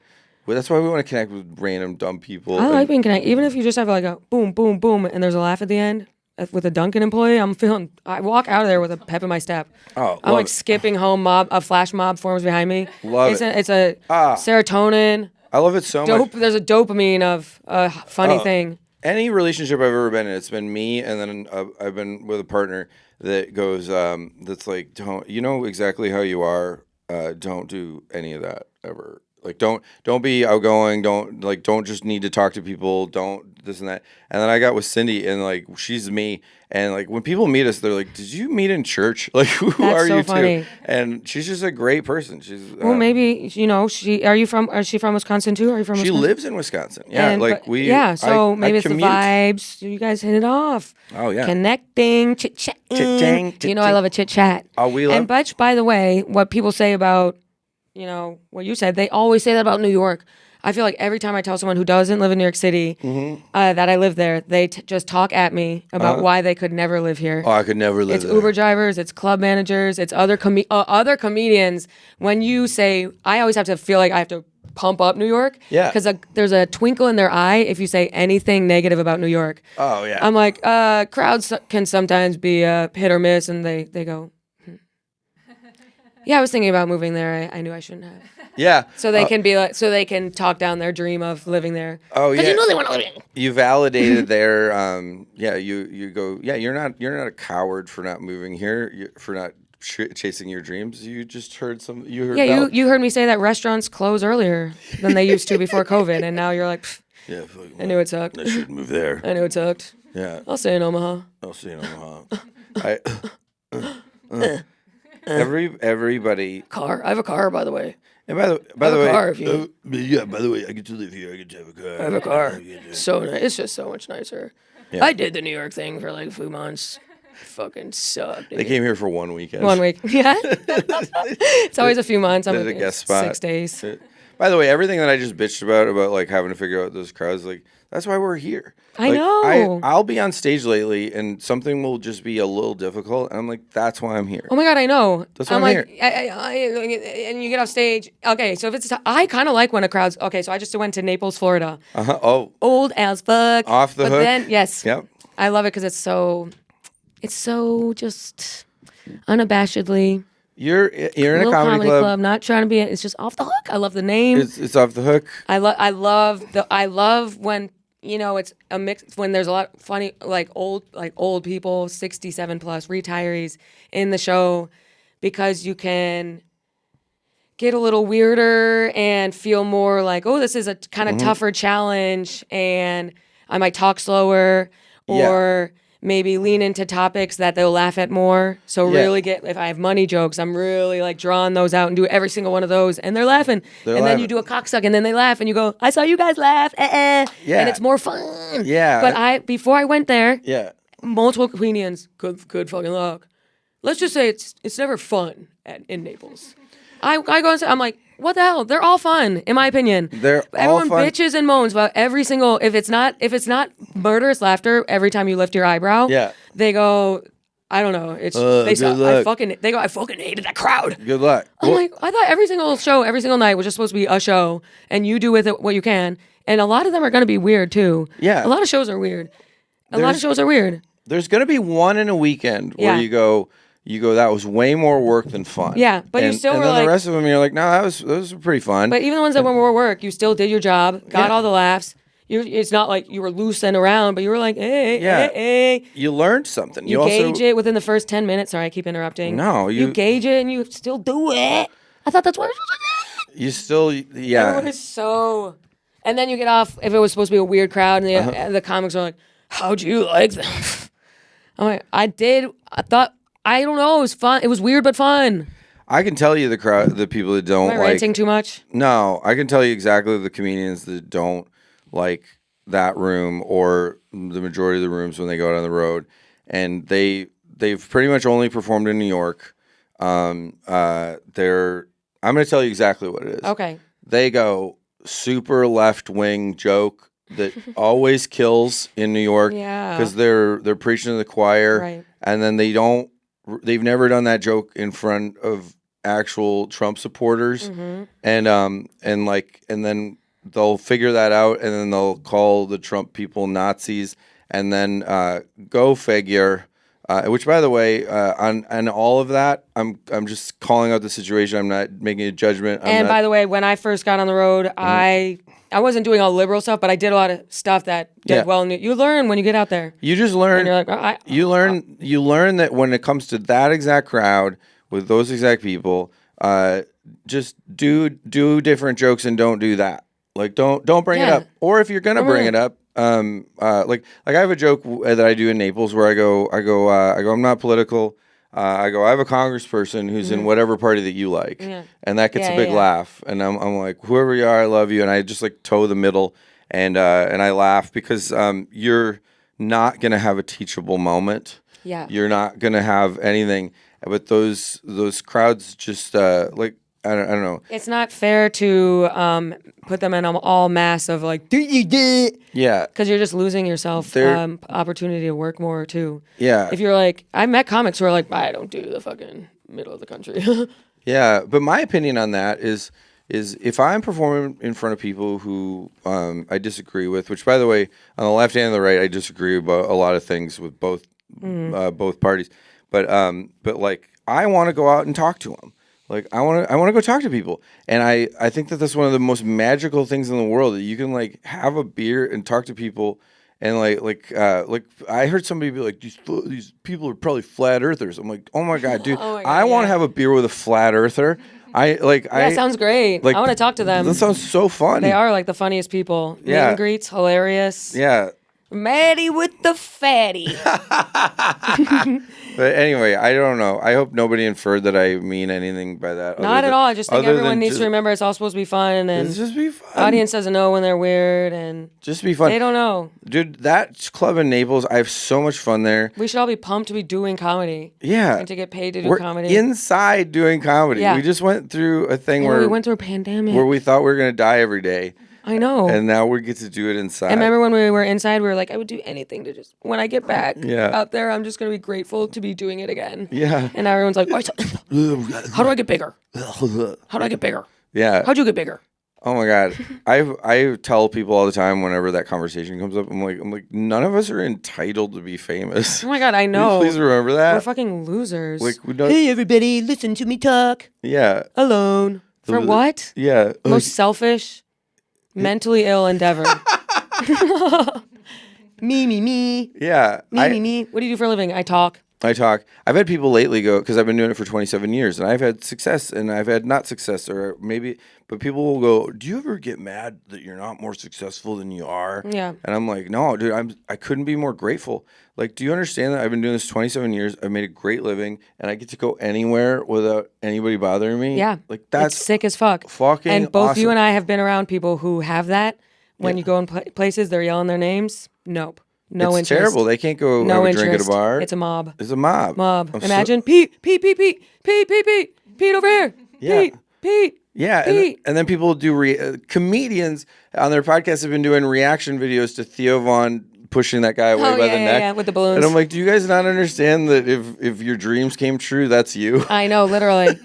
Well, that's why we want to connect with random dumb people. I like being connected, even if you just have like a boom, boom, boom, and there's a laugh at the end. With a Dunkin' employee, I walk out of there with a pep in my step. Oh, I'm like love it. skipping home. A flash mob forms behind me. Love it. It's a serotonin. I love it so much. There's a dopamine of a funny thing. Any relationship I've ever been in, it's been me, and then I've been with a partner that goes, that's like, don't, you know exactly how you are. Don't do any of that ever. Like, don't be outgoing. Don't just need to talk to people. Don't this and that. And then I got with Cindy, and like, she's me. And like, when people meet us, they're like, "Did you meet in church? Like, who are so you funny. two?" And she's just a great person. She's Well, maybe is she from Wisconsin too? Are you from she Wisconsin? lives in Wisconsin. Yeah, So maybe it's commute. the vibes. You guys hit it off. Oh yeah. Connecting, chit-chatting. Chit-chang, You know I love a chit-chat. Oh, we love. And Butch, by the way, what people say about, what you said, they always say that about New York. I feel like every time I tell someone who doesn't live in New York City that I live there, they just talk at me about why they could never live here. Oh, I could never live It's there. Uber drivers, it's club managers, it's other comedians. When you say, I always have to feel like I have to pump up New York. Yeah. Because there's a twinkle in their eye if you say anything negative about New York. Oh yeah. I'm like, crowds can sometimes be hit or miss, and they go, yeah, I was thinking about moving there. I knew I shouldn't have. Yeah. So they can be like, so they can talk down their dream of living there. Oh yeah. Because you know they want to live in. You validated their yeah. You go yeah. You're not a coward for not moving here. For not chasing your dreams. You just heard some. You heard. Yeah, you heard me say that restaurants close earlier than they used to before COVID, and now you're like, yeah. I knew it sucked. I shouldn't move there. I knew it sucked. Yeah. I'll stay in Omaha. Everybody. Car. I have a car, by the way. And by the way, yeah. By the way, I get to live here. I get to have a car. I have a car. So nice. It's just so much nicer. Yeah. I did the New York thing for like a few months. Fucking sucked. Dude. They came here for 1 weekend. 1 week. Yeah. It's always a few months. I'm Did a guest spot. 6 days. By the way, everything that I just bitched about like having to figure out those crowds, like that's why we're here. I Like, know. I'll be on stage lately, and something will just be a little difficult, and I'm like, that's why I'm here. Oh my God, I know. That's why I'm I'm like, here. and you get off stage. Okay, so if it's, I kind of like when a crowd's, okay, so I just went to Naples, Florida. Oh, Old as fuck. Off the but hook? Then, yes. Yep. I love it because it's so just unabashedly. You're in a Little comedy club. Not trying to be. It's just off the hook. I love the name. It's off the hook. I love when it's a mix when there's a lot of funny old people 67 plus retirees in the show because you can get a little weirder and feel more like, oh, this is a kind of tougher challenge, and I might talk slower or maybe lean into topics that they'll laugh at more. So really if I have money jokes, I'm really like drawing those out and do every single one of those, and they're laughing. Then you do a cocksuck, and then they laugh, and you go, I saw you guys laugh. Yeah. And it's more fun. Yeah. But before I went there, multiple comedians, good fucking luck. Let's just say it's never fun in Naples. I go and say, I'm like, what the hell? They're all fun, in my opinion. all Everyone fun. bitches and moans about every single. If it's not murderous laughter every time you lift your eyebrow. Yeah. They go, I don't know. It's good luck. I fucking hated that crowd. Good luck. I'm like, I thought every single show, every single night was just supposed to be a show, and you do with it what you can. And a lot of them are going to be weird too. Yeah. A lot of shows are weird. There's going to be one in a weekend where you go, that was way more work than fun. Yeah, but you still were then like, the rest of them, you're like, no, those were pretty fun. But even the ones that were more work, you still did your job, got all the laughs. It's not like you were loosing around, but you were like, hey. You learned something. You gauge it within the first 10 minutes. Sorry, I keep interrupting. No, you gauge it and you still do it. I thought that's what you're supposed to do. You still, Everyone is so. And then you get off, if it was supposed to be a weird crowd, and the comics are like, how'd you like them? I'm like, I thought, I don't know, it was fun. It was weird but fun. I can tell you the people that don't Am I ranting too much? No, I can tell you exactly the comedians that don't like that room or the majority of the rooms when they go out on the road, and they've pretty much only performed in New York. I'm going to tell you exactly what it is. Okay. They go super left wing joke that always kills in New York. Yeah. Because they're preaching to the choir, right? And then they've never done that joke in front of actual Trump supporters, and then they'll figure that out, and then they'll call the Trump people Nazis, and then go figure. Which, by the way, on all of that, I'm just calling out the situation. I'm not making a judgment. By the way, when I first got on the road, I wasn't doing all liberal stuff, but I did a lot of stuff that did well. You learn when you get out there. You just learn. And you're like, you learn that when it comes to that exact crowd with those exact people, just do different jokes and don't do that. Like don't bring it up. Or if you're gonna bring it up, like I have a joke that I do in Naples where I go I'm not political. I have a congressperson who's in whatever party that you like, and that gets a big laugh. And I'm like, whoever you are, I love you, and I just like toe the middle, and I laugh because you're not gonna have a teachable moment. Yeah, you're not gonna have anything. But those crowds just like I don't know. It's not fair to put them in all mass of like yeah, because you're just losing yourself opportunity to work more too. Yeah, if you're like, I met comics who are like, I don't do the fucking middle of the country. Yeah, but my opinion on that is is if I'm performing in front of people who I disagree with, which by the way, on the left and the right, I disagree about a lot of things with both parties. But like I want to go out and talk to them. Like I want to go talk to people, and I think that that's one of the most magical things in the world, that you can like have a beer and talk to people, and like I heard somebody be like, these people are probably flat earthers. I'm like, oh my god, dude, I want to have a beer with a flat earther. It sounds great. Like, I want to talk to them. That sounds so fun. They are like the funniest people. Meet and greets, hilarious. Yeah. Maddy with the fatty. But anyway, I don't know. I hope nobody inferred that I mean anything by that. Not at all. I just think everyone needs to remember it's all supposed to be fun, and just be fun. Audience doesn't know when they're weird, and just be fun. They don't know. Dude, that club in Naples, I have so much fun there. We should all be pumped to be doing comedy. Yeah. And to get paid to do comedy. Inside doing comedy. Yeah. We just went through a thing where we went through a pandemic. Where we thought we were going to die every day. I know. And now we get to do it inside. I remember when we were inside, we were like, I would do anything to just, when I get back out there, I'm just going to be grateful to be doing it again. Yeah. And now everyone's like, how do I get bigger? How do I get bigger? Yeah. How'd you get bigger? Oh my God. I tell people all the time whenever that conversation comes up, I'm like, none of us are entitled to be famous. Oh my God, I know. Please remember that. We're fucking losers. Like, we don't... Hey everybody, listen to me talk. Yeah. Alone. For what? Yeah. Most selfish, mentally ill endeavor. Me. Yeah. Me. What do you do for a living? I talk. I've had people lately go, because I've been doing it for 27 years, and I've had success and I've had not success, or maybe, but people will go, do you ever get mad that you're not more successful than you are? Yeah. And I'm like, no, dude, I couldn't be more grateful. Like, do you understand that I've been doing this 27 years? I've made a great living, and I get to go anywhere without anybody bothering me. Yeah. Like, that's it's sick as fuck. Fucking And both awesome. you and I have been around people who have that. When you go in places, they're yelling their names. Nope. No it's interest. Terrible. They can't go no have a drink at a bar. It's a mob. It's a mob. Imagine Pete over here. Yeah. Pete. Yeah, and then people do comedians on their podcast have been doing reaction videos to Theo Von pushing that guy away by the neck. Yeah, with the balloons. And I'm like, do you guys not understand that if your dreams came true, that's you? I know, literally.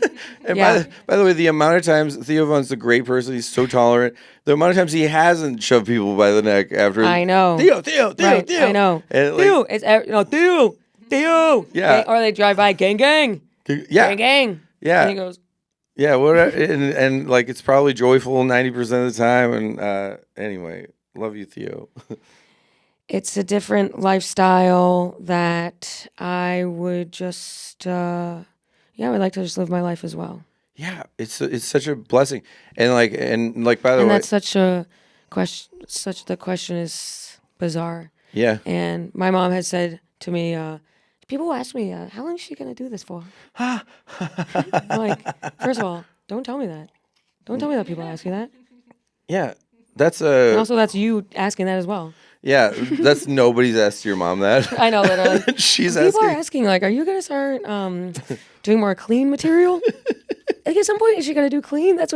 And by the way, the amount of times Theo Von's a great person, he's so tolerant. The amount of times he hasn't shoved people by the neck after. I know. Theo. Right, I know. And Theo. It's Theo. Yeah. Or they drive by, gang. Yeah. Gang. Yeah. And he goes. Yeah. And like it's probably joyful 90% of the time. And anyway, love you, Theo. It's a different lifestyle that I would just, I would like to just live my life as well. Yeah, it's such a blessing, and by the way, and that's such a question. The question is bizarre. Yeah. And my mom has said to me, people ask me, how long is she gonna do this for? I'm like, first of all, don't tell me that. Don't tell me that people ask you that. Yeah, that's And also, that's you asking that as well. Yeah, that's nobody's asked your mom that. I know, literally. People are asking, like, are you gonna start doing more clean material? Like, at some point, is she gonna do clean? That's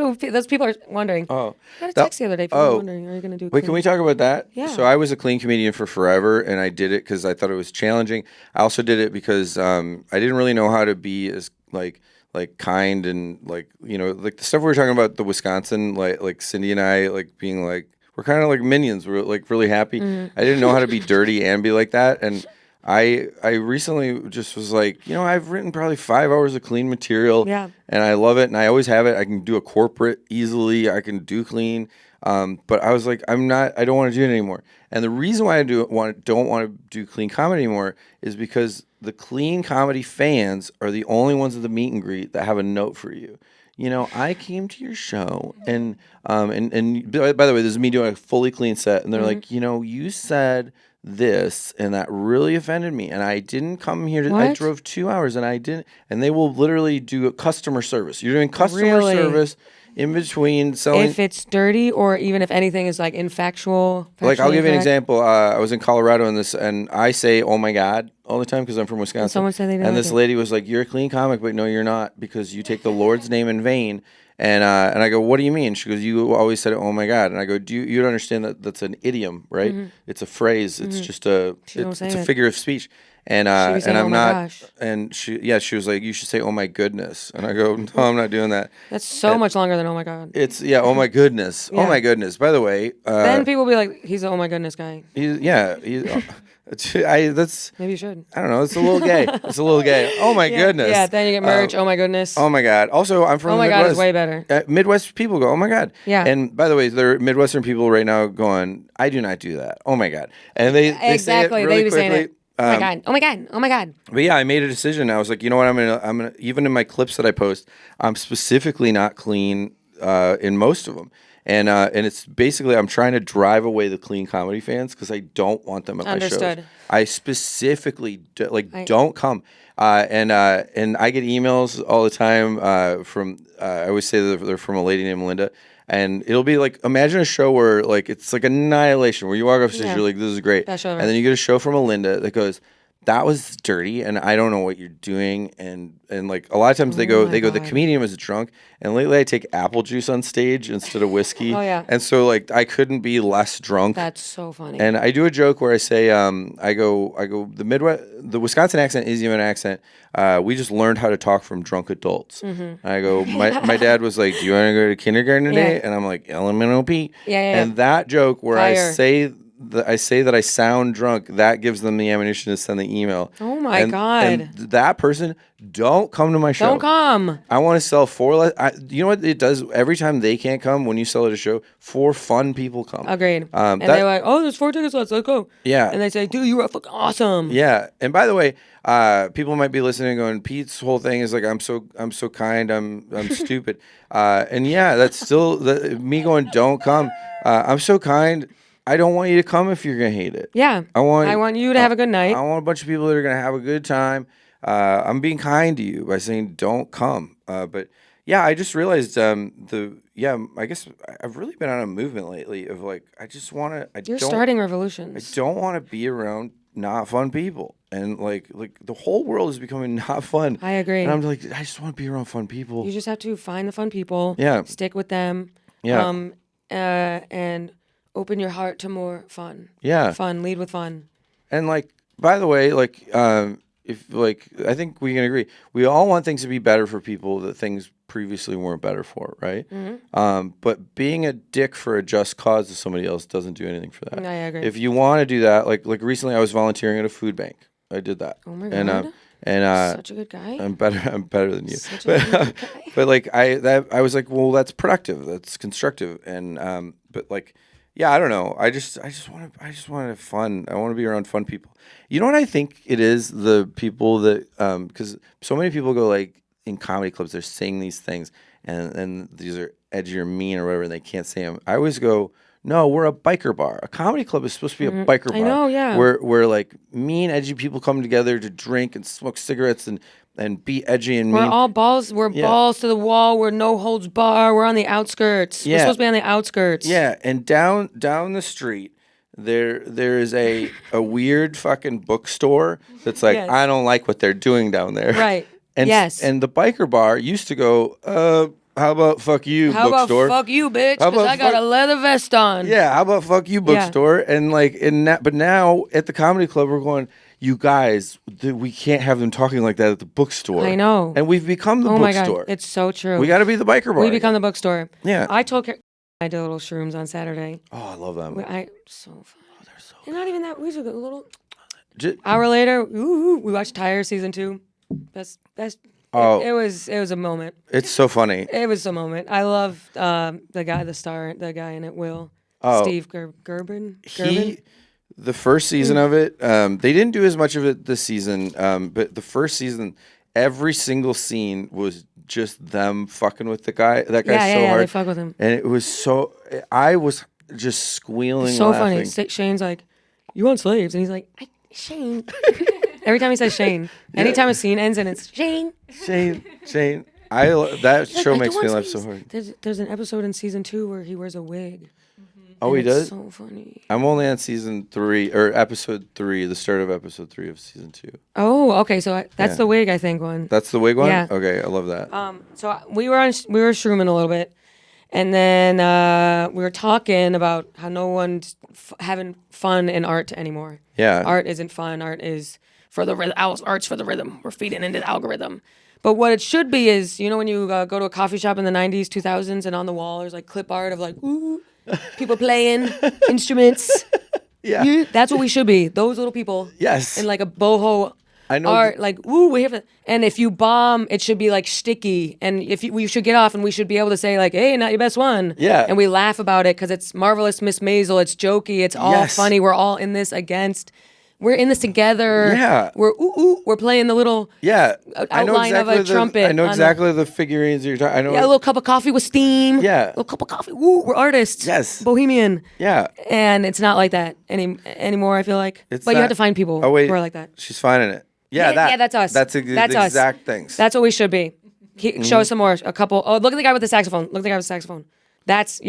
people are wondering. Oh, I got a text the other day. People were wondering, are you gonna do? Wait, clean? can we talk about that? Yeah. So I was a clean comedian for forever, and I did it because I thought it was challenging. I also did it because I didn't really know how to be as like kind and like the stuff we were talking about the Wisconsin like Cindy and I like being like. We're kind of like minions. We're like really happy. I didn't know how to be dirty and be like that. And I recently just was like, I've written probably 5 hours of clean material. Yeah. And I love it. And I always have it. I can do a corporate easily. I can do clean. But I was like, I don't want to do it anymore. And the reason why I don't want to do clean comedy anymore is because the clean comedy fans are the only ones at the meet and greet that have a note for you. I came to your show and by the way, this is me doing a fully clean set, and they're like, you said this, and that really offended me, and I didn't come here to. I drove 2 hours, and I didn't, and they will literally do a customer service. You're doing customer service in between selling. If it's dirty, or even if anything is like infactual. Like I'll give you an example. I was in Colorado and I say, "Oh my God," all the time because I'm from Wisconsin. And someone said they didn't and like this it. lady was like, "You're a clean comic, but no, you're not because you take the Lord's name in vain." And I go, "What do you mean?" She goes, "You always said it. Oh my God." And I go, "Do you don't understand that that's an idiom, right? It's a phrase. It's just it's a figure of speech." And and I'm "Oh my not. gosh." And she was like, "You should say, 'Oh my goodness.'" And I go, "No, I'm not doing that." That's so much longer than oh my God. It's "Oh my goodness, oh Yeah. my goodness." By the way, Then people will be like, he's an oh my goodness guy. he's that's Maybe you should. I don't know. It's a little gay. It's a little gay. Oh my goodness. Yeah, then you get merch. Oh my goodness. Oh my God. Also, I'm from Oh the my God Midwest. is way better. Midwest people go, "Oh my God." Yeah. And by the way, there are Midwestern people right now going, "I do not do that. Oh my God." And they Exactly. say it really They be saying quickly. it. Oh my God. Oh my God. Oh my God. But yeah, I made a decision. I was like, you know what? I'm gonna even in my clips that I post, I'm specifically not clean in most of them. And it's basically I'm trying to drive away the clean comedy fans because I don't want them at my shows. Understood. I specifically don't come. And I get emails all the time from I always say that they're from a lady named Linda. And it'll be like, imagine a show where like it's like Annihilation, where you walk off stage, Yeah. you're like, this is great. That show, And then you get a show from a Linda that goes, that was dirty, and I don't know what you're doing. And like a lot of times they go, the God. comedian was drunk, and lately I take apple juice on stage instead of whiskey. Oh, yeah. And so like I couldn't be less drunk. That's so funny. And I do a joke where I say, I go, the Midwest, the Wisconsin accent is even an accent. We just learned how to talk from drunk adults. And I go, my dad was like, "Do you want to go to kindergarten today?" Yeah. And I'm like, "LMNOP." Yeah. And that joke where I Fire. say that I sound drunk, that gives them the ammunition to send the email. Oh my God. And that person, don't come to my show. Don't come. I want to sell you know what it does? Every time they can't come, when you sell at a show, 4 fun people come. Agreed. And they're like, "Oh, there's 4 tickets left. Let's go." Yeah. And they say, "Dude, you were fucking awesome." Yeah. And by the way, people might be listening going, Pete's whole thing is like, I'm so kind, I'm stupid. And yeah, that's still me going, don't come. I'm so kind. I don't want you to come if you're gonna hate it. Yeah. I want you to have a good night. I want a bunch of people that are gonna have a good time. I'm being kind to you by saying don't come. But yeah, I just realized I guess I've really been on a movement lately of like You're starting revolutions. I don't want to be around not fun people, and like the whole world is becoming not fun. I agree. And I'm like, I just want to be around fun people. You just have to find the fun people. Yeah. Stick with them. Yeah. And open your heart to more fun. Yeah. Fun. Lead with fun. And like, by the way, like, if like, I think we can agree, we all want things to be better for people that things previously weren't better for, right? But being a dick for a just cause to somebody else doesn't do anything for that. I agree. If you want to do that, like recently I was volunteering at a food bank. I did that. Oh my God. And Such a good guy. I'm better than you. Such a good guy. But like I was like, well, that's productive, that's constructive, and but like, yeah, I don't know. I just want to have fun. I want to be around fun people. You know what I think it is? The people that because so many people go like in comedy clubs, they're saying these things, and these are edgy or mean or whatever, and they can't say them. I always go, no, we're a biker bar. A comedy club is supposed to be a biker bar. I know, yeah. Where like mean, edgy people come together to drink and smoke cigarettes and be edgy and mean. We're all balls. We're balls to the wall. We're no holds bar. We're on the outskirts. Yeah. We're supposed to be on the outskirts. Yeah, and down the street there is a weird fucking bookstore that's like, Yes. I don't like what they're doing down there. Right. And Yes. and the biker bar used to go, how about fuck you, How bookstore? about fuck you, bitch? How Because about I got fuck- a leather vest on. Yeah, how about fuck you, bookstore? And like but now at the comedy club we're going, you guys, we can't have them talking like that at the bookstore. I know. And we've become the Oh my bookstore. God. It's so true. We got to be the biker bar. We become the bookstore. Yeah. I told I did little shrooms on Saturday. Oh, I love them. So fun. Oh, they're so good. Not even that. We took a little J- hour later. We watched Tire season 2. Best. Oh. It was a moment. It's so funny. It was a moment. I love the guy in it. Will. Oh. Steve Gerben. The first season of it, they didn't do as much of it this season, but the first season, every single scene was just them fucking with the guy. That guy's so Yeah, hard. they fuck with him. And it was so, I was just squealing So laughing. funny. Shane's like, "You want slaves?" And he's like, "Shane." Every time he says Shane, anytime a scene ends and it's Shane. Shane. That show I makes don't me want laugh so slaves. hard. There's an episode in season 2 where he wears a wig. Oh, he does? So funny. I'm only on season 3 or episode 3, the start of episode 3 of season 2. Oh, okay. So that's the wig, I think, one. That's the wig one? Yeah. Okay, I love that. So we were shrooming a little bit, and then we were talking about how no one's having fun in art anymore. Yeah. Art isn't fun. Art is for the rhythm. Art's for the rhythm. We're feeding into the algorithm. But what it should be is, you know, when you go to a coffee shop in the 90s, 2000s, and on the wall there's like clip art of like, ooh, people playing instruments. Yeah. That's what we should be. Those little people. Yes. In like a boho I know. art, like, ooh, we have. And if you bomb, it should be like sticky. And we should get off, and we should be able to say like, hey, not your best one. Yeah. And we laugh about it because it's Marvelous Miss Maisel. It's jokey. It's all funny. We're all in this We're in this together. Yeah. We're playing the little outline of a trumpet. I know exactly the figurines you're talking. I know. Yeah, a little cup of coffee with steam. Yeah. A little cup of coffee. Woo, we're artists. Yes. Bohemian. Yeah. And it's not like that anymore, I feel like. It's but you not- have to find people Oh, wait. who are like that. She's finding it. Yeah, that's us. That's That's the us. exact things. That's what we should be. Show us some more. A couple. Oh, look at the guy with the saxophone. Look at the guy with the saxophone. That's,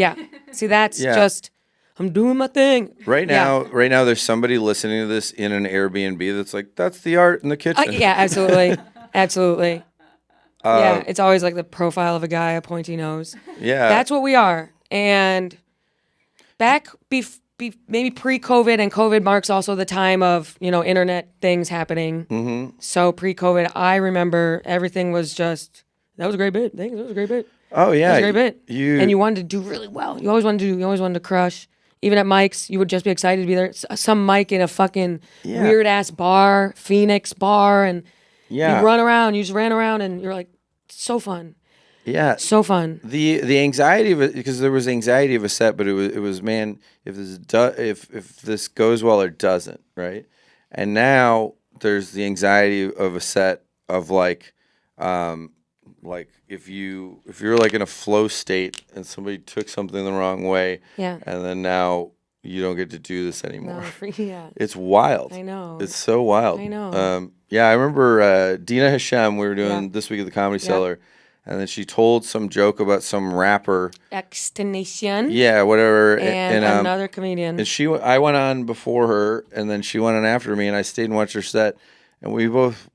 See, that's just, I'm doing my thing. Right now, there's somebody listening to this in an Airbnb that's like, that's the art in the kitchen. Yeah, absolutely. Absolutely. Yeah, it's always like the profile of a guy, a pointy nose. Yeah. That's what we are. And back maybe pre-COVID, and COVID marks also the time of, internet things happening. Mm-hmm. So pre-COVID, I remember everything was just, that was a great bit. That was a great bit. Oh, yeah. That was a great bit. You And you wanted to do really well. You always wanted to crush. Even at Mike's, you would just be excited to be there. Some Mike in a fucking weird-ass bar, Phoenix bar, and you run around. You just ran around, and you're like, so fun. Yeah. So fun. The anxiety of it, because there was anxiety of a set, but it was man, if this goes well or doesn't, right? And now there's the anxiety of a set of like if you're like in a flow state and somebody took something the wrong way, and then now you don't get to do this anymore. No, It's wild. I know. It's so wild. I know. I remember Dina Hashem, we were doing This Week at the Comedy Cellar, and then she told some joke about some rapper. Extination. Yeah, whatever. And another comedian. And I went on before her, and then she went on after me, and I stayed and watched her set, and we both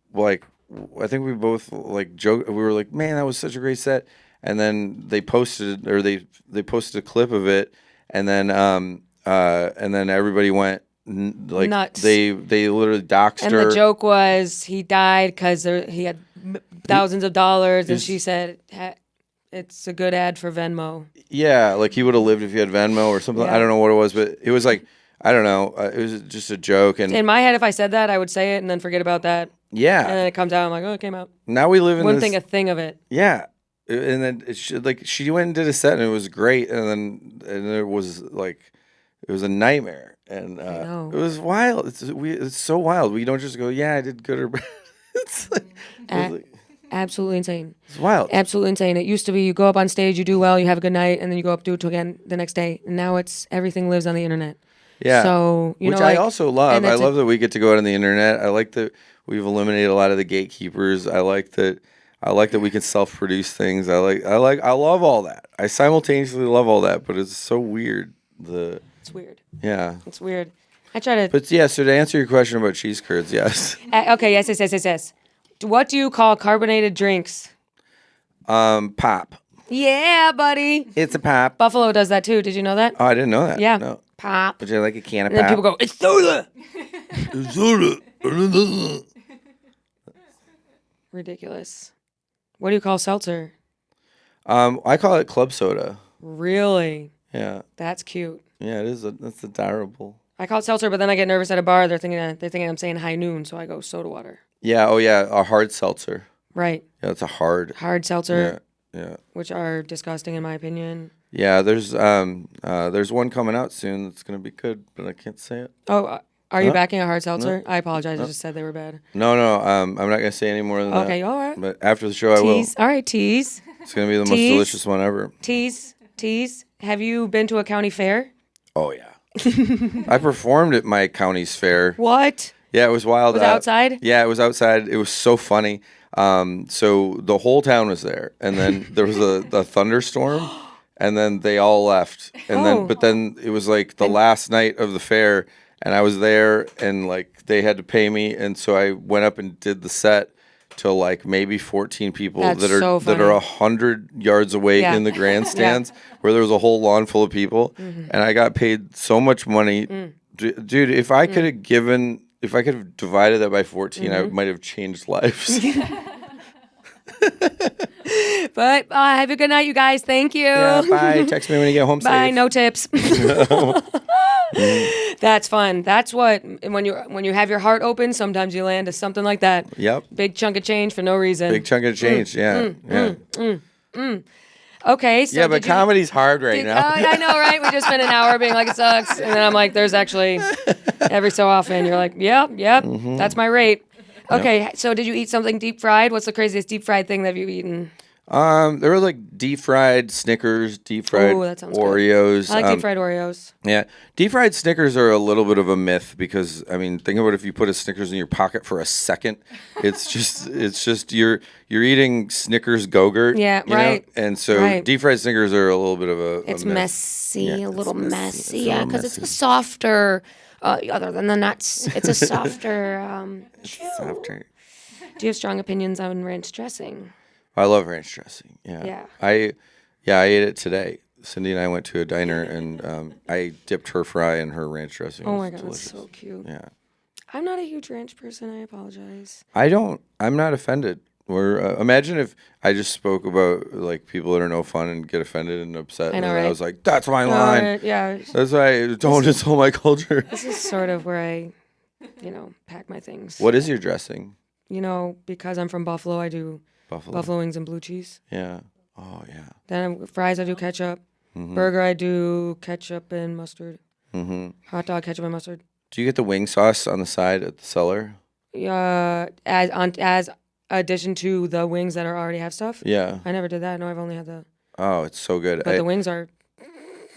I think we both joked. We were like, man, that was such a great set. And then they posted a clip of it, and then everybody went nuts. They literally doxed her. And the joke was he died because he had thousands of dollars, and she said it's a good ad for Venmo. Yeah, like he would have lived if he had Venmo or something. I don't know what it was, but it was like, I don't know. It was just a joke. And in my head, if I said that, I would say it and then forget about that. Yeah. And then it comes out. I'm like, oh, it came out. Now we live in Wouldn't think a thing of it. Yeah. And then she went and did a set, and it was great. And it was like, it was a nightmare. And it was wild. It's so wild. We don't just go, yeah, I did good or bad. It's absolutely insane. It's wild. Absolutely insane. It used to be you go up on stage, you do well, you have a good night, and then you go up, do it again the next day. And now everything lives on the internet. Yeah. So, which I also love. I love that we get to go out on the internet. I like that we've eliminated a lot of the gatekeepers. I like that we can self-produce things. I love all that. I simultaneously love all that, but it's so weird. It's weird. Yeah. It's weird. I try to. But so to answer your question about cheese curds, yes. Okay. Yes. What do you call carbonated drinks? Pop. Yeah, buddy. It's a pop. Buffalo does that too. Did you know that? Oh, I didn't know that. Yeah. No. Pop. Would you like a can of and pop? then people go, it's soda. It's soda. Ridiculous. What do you call seltzer? I call it club soda. Really? Yeah. That's cute. Yeah, it is. That's adorable. I call it seltzer, but then I get nervous at a bar. They're thinking I'm saying high noon, so I go soda water. Yeah. Oh, yeah. A hard seltzer. Right. Yeah, it's a hard seltzer. Yeah. Which are disgusting in my opinion. Yeah. There's one coming out soon that's gonna be good, but I can't say it. Oh, are you backing a hard seltzer? No. I apologize. I just said they were bad. No. I'm not gonna say any more than that. Okay. All right. But after the show, I will. All right. Tease. It's gonna be the most delicious one ever. Tease. Have you been to a county fair? Oh yeah. I performed at my county's fair. What? Yeah, it was wild. Was it outside? Yeah, it was outside. It was so funny. So the whole town was there, and then there was a thunderstorm, and then they all left, and but then it was like the last night of the fair, and I was there, and like they had to pay me, and so I went up and did the set to like maybe 14 people that are 100 yards away in the grandstands where there was a whole lawn full of people, and I got paid so much money, dude. If I could have divided that by 14, I might have changed lives. But have a good night, you guys. Thank you. Yeah, bye. Text me when you get home. Bye. Safe. No tips. That's fun. That's what when you have your heart open, sometimes you land to something like that. Yep. Big chunk of change for no reason. Big chunk of change. Yeah. Okay. So yeah, but comedy's hard right now. I know, right? We just spent an hour being like it sucks, and then I'm like, there's actually every so often you're like, yep, that's my rate. Okay, so did you eat something deep fried? What's the craziest deep fried thing that you've eaten? There were like deep fried Snickers, deep fried Oreos. Good. I like deep fried Oreos. Yeah, deep fried Snickers are a little bit of a myth because I mean, think about if you put a Snickers in your pocket for a second, it's just you're eating Snickers Go-Gurt. Yeah, right. Know? And so deep fried Snickers are a little bit of It's myth. a little messy. Yeah, because it's a softer. Other than the nuts, it's a softer. Softer. Do you have strong opinions on ranch dressing? I love ranch dressing. Yeah. Yeah. I ate it today. Cindy and I went to a diner and I dipped her fry in her ranch dressing. Oh my god, that's so cute. Yeah. I'm not a huge ranch person. I apologize. I'm not offended. Imagine if I just spoke about like people that are no fun and get offended and upset. I know, and right? I was like, that's my line. Yeah. That's why don't insult my culture. This is sort of where I, pack my things. What is your dressing? Because I'm from Buffalo, I do buffalo wings and blue cheese. Yeah. Oh yeah. Then fries, I do ketchup. Burger, I do ketchup and mustard. Hot dog, ketchup and mustard. Do you get the wing sauce on the side at the cellar? As addition to the wings that already have stuff. Yeah. I never did that. No, I've only had the. Oh, it's so good. But the wings are.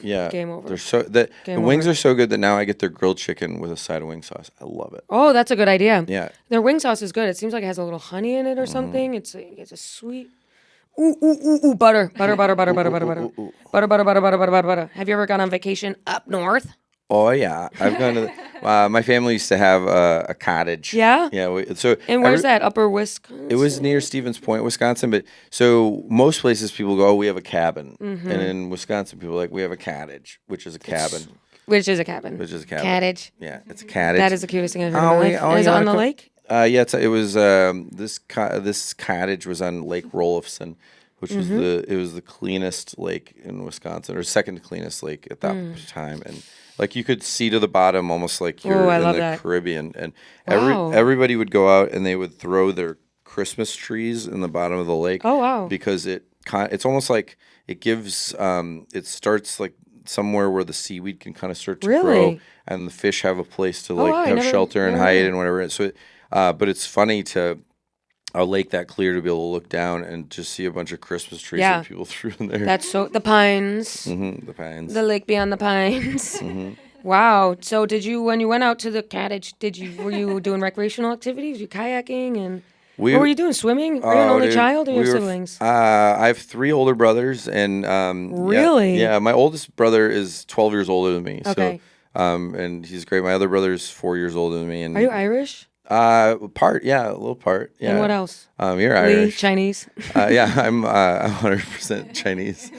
Yeah. Game over. The wings are so good that now I get their grilled chicken with a side of wing sauce. I love it. Oh, that's a good idea. Yeah. Their wing sauce is good. It seems like it has a little honey in it or something. It's a sweet. Ooh, butter. Butter. Have you ever gone on vacation up north? Oh yeah, I've gone to. My family used to have a cottage. Yeah. Yeah. And where's that? Upper Wisconsin. It was near Stevens Point, Wisconsin. But so most places people go, oh, we have a cabin, and in Wisconsin people are like, we have a cottage, which is a cabin. Which is a cabin. Cottage. Yeah, it's a cottage. That is the cutest thing I've heard in my life. Is it on the lake? Yeah, it was. This cottage was on Lake Rolifson, which was the cleanest lake in Wisconsin, or second cleanest lake at that time, and. Like you could see to the bottom, almost like you're in the Caribbean, and everybody would go out and they would throw their Christmas trees in the bottom of the lake. Oh wow! Because it's almost like it gives it starts like somewhere where the seaweed can kind of start to grow, and the fish have a place to have shelter and hide and whatever. So, but it's funny to. A lake that clear to be able to look down and just see a bunch of Christmas trees that people threw in there. That's so the pines. The pines. The lake beyond the pines. Wow. So when you went out to the cottage, were you doing recreational activities? Were you kayaking and what were you doing? Swimming? Are you an only child or you have siblings? I have 3 older brothers and really? Yeah, my oldest brother is 12 years older than me. Okay. So and he's great. My other brother is 4 years older than me. And are you Irish? A little part. Yeah. And what else? You're Irish. Chinese. Yeah, I'm 100% Chinese.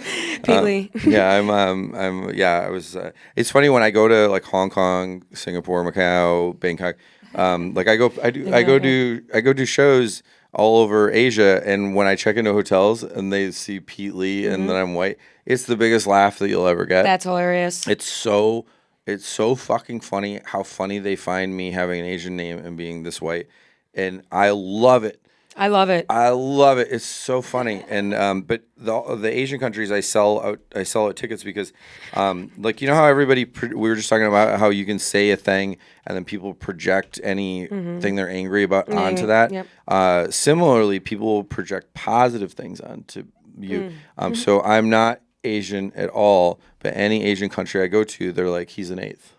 Pete Lee. Yeah, I was. It's funny when I go to like Hong Kong, Singapore, Macau, Bangkok. Like I go do shows all over Asia, and when I check into hotels and they see Pete Lee and then I'm white, it's the biggest laugh that you'll ever get. That's hilarious. It's so fucking funny how funny they find me having an Asian name and being this white. And I love it. I love it. It's so funny. And but the Asian countries I sell out tickets because like you know how everybody we were just talking about how you can say a thing and then people project anything they're angry about onto that. Yep. Similarly, people will project positive things onto you. So I'm not Asian at all, but any Asian country I go to, they're like, he's an 8th.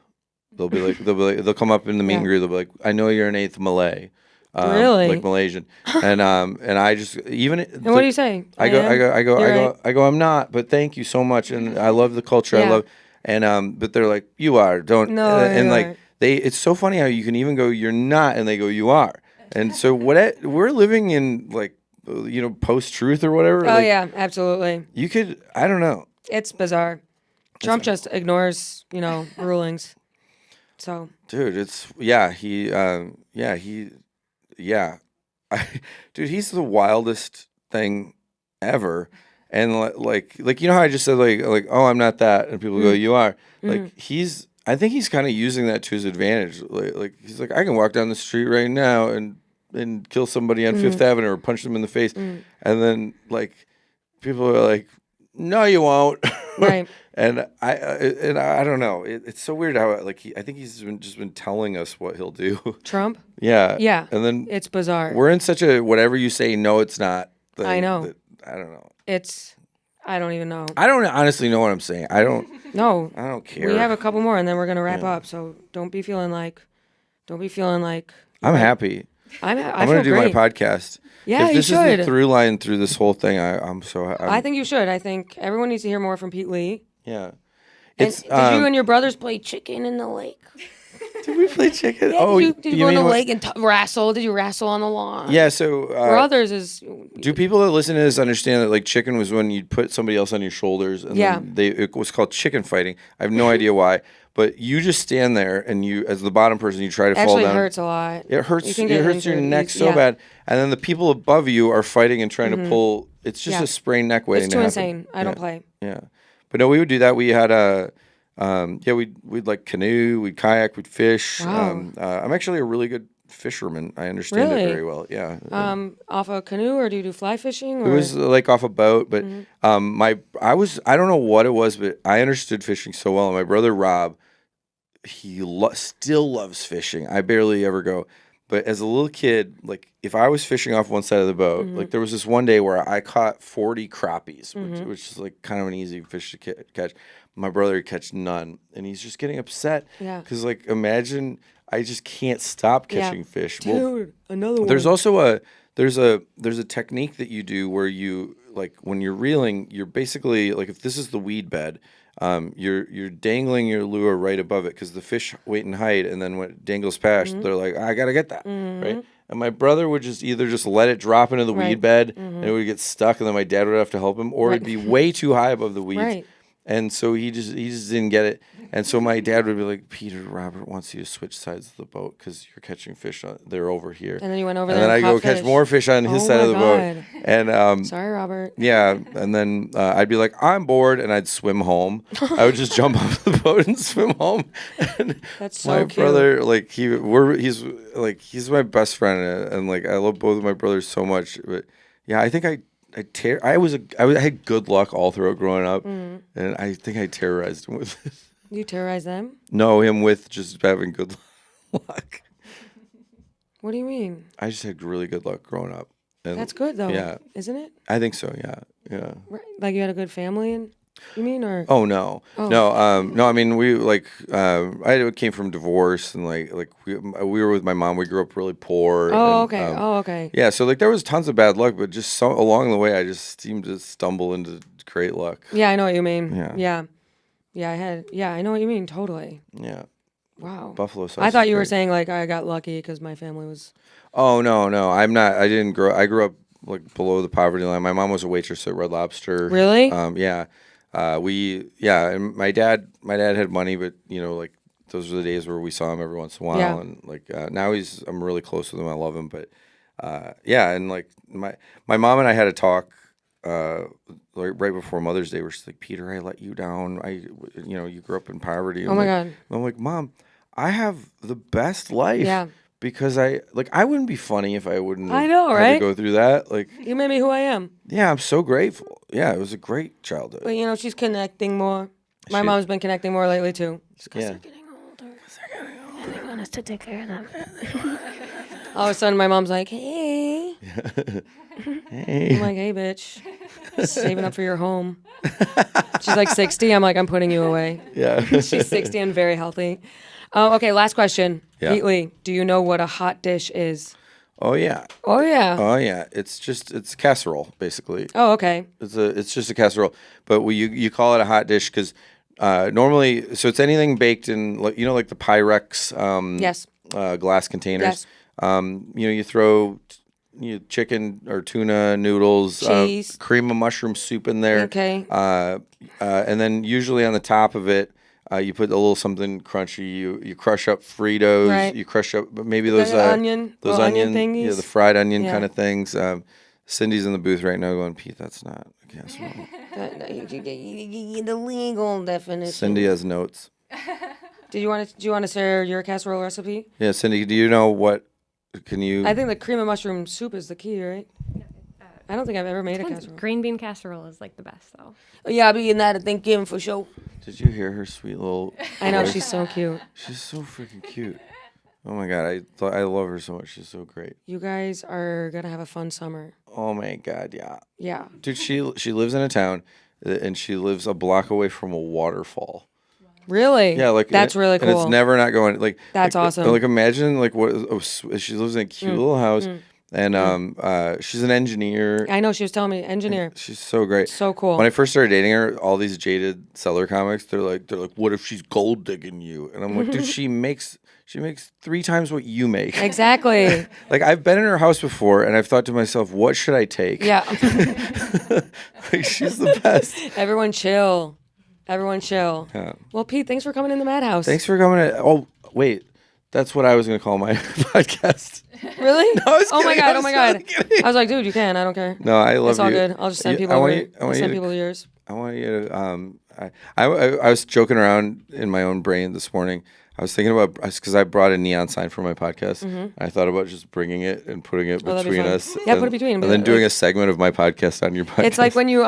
They'll come up in the meet and greet. They'll be like, I know you're an 8th Malay. Really? like Malaysian, and I just even. And what do you say? I go. I'm not, but thank you so much, and I love the culture. I Yeah. love, and but they're like, you are, don't, No, and you like aren't. it's so funny how you can even go, you're not, and they go, you are, and so we're living in like, post truth or whatever. Oh like, yeah, absolutely. you could, I don't know. It's bizarre. Trump just ignores, rulings. So, Dude, dude, he's the wildest thing ever. And like how I just said like oh, I'm not that, and people go, you are. Like I think he's kind of using that to his advantage. Like he's like, I can walk down the street right now and kill somebody on Fifth Avenue or punch them in the face, and then like people are like, no, you won't. right. And I don't know. It's so weird how I think he's just been telling us what he'll do. Trump? Yeah. Yeah. And then It's bizarre. we're in such a whatever you say, no, it's not. Thing I know. that, I don't know. I don't even know. I don't honestly know what I'm saying. I don't No. I don't care. We have a couple more and then we're going to wrap up. So don't be feeling like I'm happy. I'm going feel to do great. my podcast. Yeah, if this you is should. the through line through this whole thing, I'm so I think you should. I think everyone needs to hear more from Pete Lee. yeah. And It's did you and your brothers play chicken in the lake? did we play chicken? Yeah, oh, did you go in the mean lake and wrestle? Did you wrestle on the lawn? Yeah, so Brothers is do people that listen to this understand that like chicken was when you'd put somebody else on your shoulders and Yeah. then it was called chicken fighting. I have no idea why, but you just stand there and you, as the bottom person, you try to fall actually down. hurts a lot. It hurts. You can It get hurts your injured. neck so Yeah. bad, and then the people above you are fighting and trying to pull. It's just Yeah. a sprained neck waiting It's to too happen. insane. I don't play. Yeah, but no, we would do that. We had we'd like canoe, we'd kayak, we'd fish. Wow. I'm actually a really good fisherman. I understand Really? it very well. Yeah. Off a canoe, or do you do fly fishing? It Or? was like off a boat, but I don't know what it was, but I understood fishing so well. And my brother Rob, he still loves fishing. I barely ever go, but as a little kid, like if I was fishing off one side of the boat, like there was this one day where I caught 40 crappies, which is like kind of an easy fish to catch. My brother would catch none, and he's just getting upset. Yeah. Because like imagine I just can't stop catching fish. Dude, another one. There's also there's a technique that you do where you like when you're reeling, you're basically like if this is the weed bed, you're dangling your lure right above it because the fish wait and hide, and then when it dangles past, they're like, I gotta get that, right? And my brother would either just let it drop into the weed bed and it would get stuck, and then my dad would have to help him, or it'd be way too high above the weeds. Right. And so he just didn't get it. And so my dad would be like, Peter, Robert wants you to switch sides of the boat because you're catching fish. They're over here. And then you went over and there then and I go caught catch fish. more fish on his Oh side my of the boat. God. And Sorry, Robert. yeah, and then I'd be like, I'm bored, and I'd swim home. I would just jump off the boat and swim home. And That's so my cute. brother, like he's my best friend, and like I love both of my brothers so much. But yeah, I think I had good luck all throughout growing up, and I think I terrorized him with this. You terrorize them? No, him with just having good luck. What do you mean? I just had really good luck growing up. And That's good though. Yeah, Isn't it? I think so. Yeah. Right. Like you had a good family, and you mean, or Oh no, no. I mean, we like I came from divorce, and like we were with my mom. We grew up really poor. Oh, and, okay. Okay. Yeah, so like there was tons of bad luck, but just along the way, I just seemed to stumble into great luck. Yeah, I know what you mean. Yeah. Yeah, I know what you mean. Totally. Yeah. Wow. Buffalo sauce. I thought is you were great. saying like I got lucky because my family was. Oh no, I'm not. I didn't grow. I grew up like below the poverty line. My mom was a waitress at Red Lobster. Really? Yeah. And my dad had money, but like those were the days where we saw him every once in a while, Yeah. and like now I'm really close with him. I love him, but and like my mom and I had a talk like right before Mother's Day, where she's like, Peter, I let you down. You grew up in poverty. Oh my God. I'm like, Mom, I have the best life. Yeah. Because I wouldn't be funny if I wouldn't. I know, have right? to go through that. Like, You made me who I am. yeah, I'm so grateful. Yeah, it was a great childhood. But she's connecting more. My She- mom's been connecting more lately too. Yeah. Getting older. They want us to take care of them. All of a sudden, my mom's like, "Hey." Hey. I'm like, "Hey, bitch, saving up for your home." She's like 60. I'm like, "I'm putting you away." Yeah. She's 60 and very healthy. Okay, last question. Yeah. Pete Lee, do you know what a hot dish is? Oh yeah. Oh yeah. Oh yeah. It's casserole basically. Oh okay. It's just a casserole, but you call it a hot dish because normally, so it's anything baked in, like, like the Pyrex Yes. glass containers. Yes. You throw chicken or tuna noodles, Cheese. cream of mushroom soup in there. Okay. And then usually on the top of it, you put a little something crunchy. You crush up Fritos. Right. You crush up maybe those onion onion thingies. yeah, the fried onion Yeah. kind of things. Cindy's in the booth right now going, Pete, that's not a casserole. The legal definition. Cindy has notes. Do you want to share your casserole recipe? Yeah, Cindy, do you know what? Can you? I think the cream of mushroom soup is the key, right? I don't think I've ever made a casserole. Green bean casserole is like the best, though. Oh, yeah, I'll be eating that at Thanksgiving for sure. Did you hear her sweet little? I know, voice? she's so cute. She's so freaking cute. Oh my god, I love her so much. She's so great. You guys are gonna have a fun summer. Oh my god, yeah. Yeah. Dude, she lives in a town, and she lives a block away from a waterfall. Really? Yeah, like that's really cool. And it's never not going like. That's awesome. Like imagine like what she lives in a cute little house, and she's an engineer. I know, she was telling me, engineer. She's so great. So cool. When I first started dating her, all these jaded seller comics, they're like, what if she's gold digging you? And I'm like, dude, she makes 3 times what you make. Exactly. Like I've been in her house before, and I've thought to myself, what should I take? Yeah. Like she's the best. Everyone chill. Yeah. Well, Pete, thanks for coming in the Madhouse. Thanks for coming. Oh wait, that's what I was gonna call my podcast. Really? No, I was oh my kidding. god! I Oh my was god! kidding. I was like, dude, you can. I don't care. No, I love It's all you. good. I'll just send You- people. I want over. you- I want send you to- people to yours. I want you to. I was joking around in my own brain this morning. I was thinking about because I brought a neon sign for my podcast. I thought about just bringing it and putting it that'd be between fun. us. Yeah, and, put it between. and then doing a segment of my podcast on your podcast. It's like when you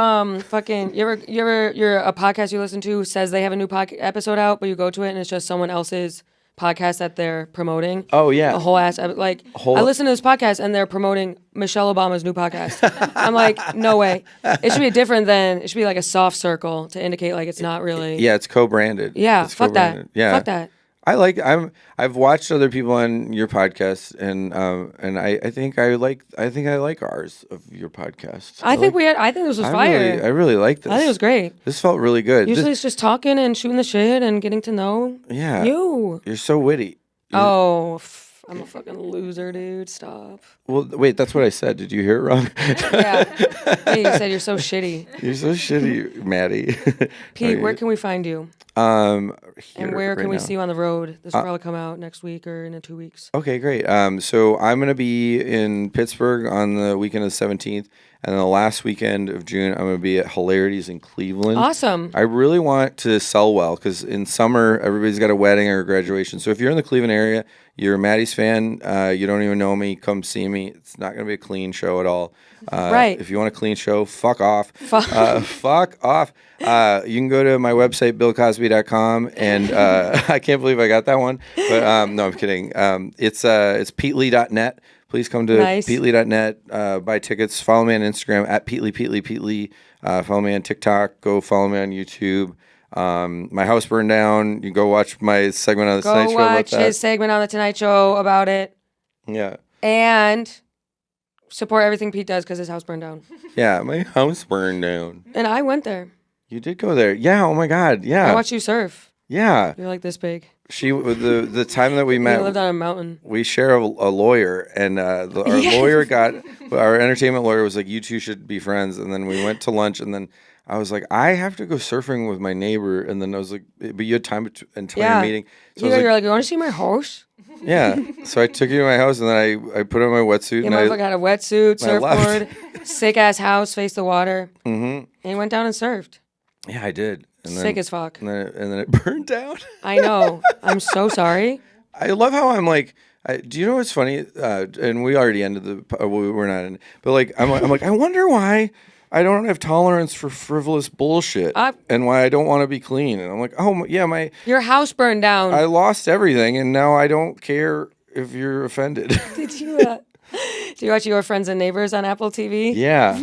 fucking you're a podcast you listen to says they have a new episode out, but you go to it and it's just someone else's podcast that they're promoting. Oh yeah, A whole ass I listen to this podcast and they're promoting Michelle Obama's new podcast. I'm like, no way. It should be different than it should be like a soft circle to indicate like it's not really. yeah, it's co-branded. Yeah, It's fuck that. co-branded. Yeah, Fuck that. I've watched other people on your podcast, and I think I like ours of your podcast. I think this was fire. I really like this. I think it was great. This felt really good. Usually it's just talking and shooting the shit and getting to know Yeah. you. You're so witty. I'm a fucking loser, dude. Stop. Well, wait, that's what I said. Did you hear it wrong? Yeah. Hey, you said you're so shitty. You're so shitty, Maddie. Pete, where can we find you? Here, And where can right we now. see you on the road? This will probably come out next week or in 2 weeks. Okay, great. So I'm going to be in Pittsburgh on the weekend of the 17th. And then the last weekend of June, I'm going to be at Hilarities in Cleveland. Awesome. I really want to sell well because in summer, everybody's got a wedding or a graduation. So if you're in the Cleveland area, you're a Maddy's fan, you don't even know me, come see me. It's not going to be a clean show at all. Right. If you want a clean show, fuck off. Fuck off. You can go to my website, BillCosby.com, and I can't believe I got that one. But no, I'm kidding. It's PeteLee.net. Please come to Nice. PeteLee.net, buy tickets. Follow me on Instagram at Pete Lee. Follow me on TikTok. Go follow me on YouTube. My house burned down. You go watch my segment on the Tonight Go Show about watch that. his segment on the Tonight Show about it. Yeah. And support everything Pete does because his house burned down. Yeah, my house burned down. And I went there. You did go there. Yeah, oh my God. Yeah. I watched you surf. Yeah. You're like this big. The time that we You met, lived on a mountain. we share a lawyer, and our lawyer our entertainment lawyer was like, you two should be friends. And then we went to lunch, and then I was like, I have to go surfing with my neighbor. And then I was like, but you had time until your meeting. So I was You're like, you want to see my house? yeah. So I took you to my house, and then I put on my wetsuit, You and motherfucker had a wetsuit, I left. surfboard, sick ass house, face the water. And he went down and surfed. yeah, I did. And Sick as fuck. And then it burned down. I know. I'm so sorry. I love how I'm like, do you know what's funny? And we already ended we're not in, but like, I'm like, I wonder why I don't have tolerance for frivolous bullshit and why I don't want to be clean. And I'm like, oh yeah, Your house burned down. I lost everything and now I don't care if you're offended. Did you? Do you watch Your Friends and Neighbors on Apple TV? Yeah.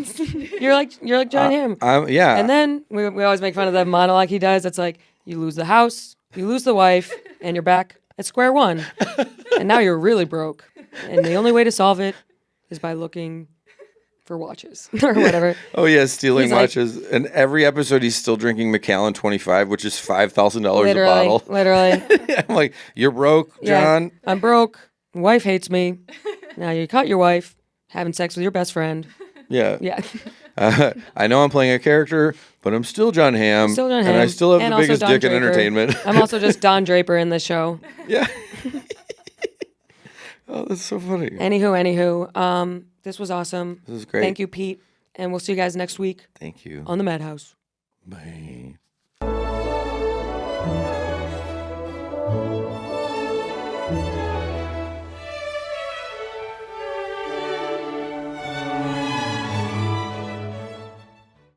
You're like John Hamm. Yeah. And then we always make fun of the monologue he does. It's like you lose the house, you lose the wife, and you're back at square one. And now you're really broke. And the only way to solve it is by looking for watches or whatever. Oh yeah, stealing He's like- watches. And every episode he's still drinking Macallan 25, which is $5,000 a bottle. Literally. I'm like, you're broke, John. Yeah, I'm broke. Wife hates me. Now you caught your wife having sex with your best friend. Yeah. Yeah. I know I'm playing a character, but I'm still John Hamm. Still John And Hamm. I still have And the also biggest Don dick in Draper. entertainment. I'm also just Don Draper in the show. Yeah. Oh, that's so funny. Anywho, this was awesome. This is great. Thank you, Pete. And we'll see you guys next week Thank you. on the Madhouse. Bye.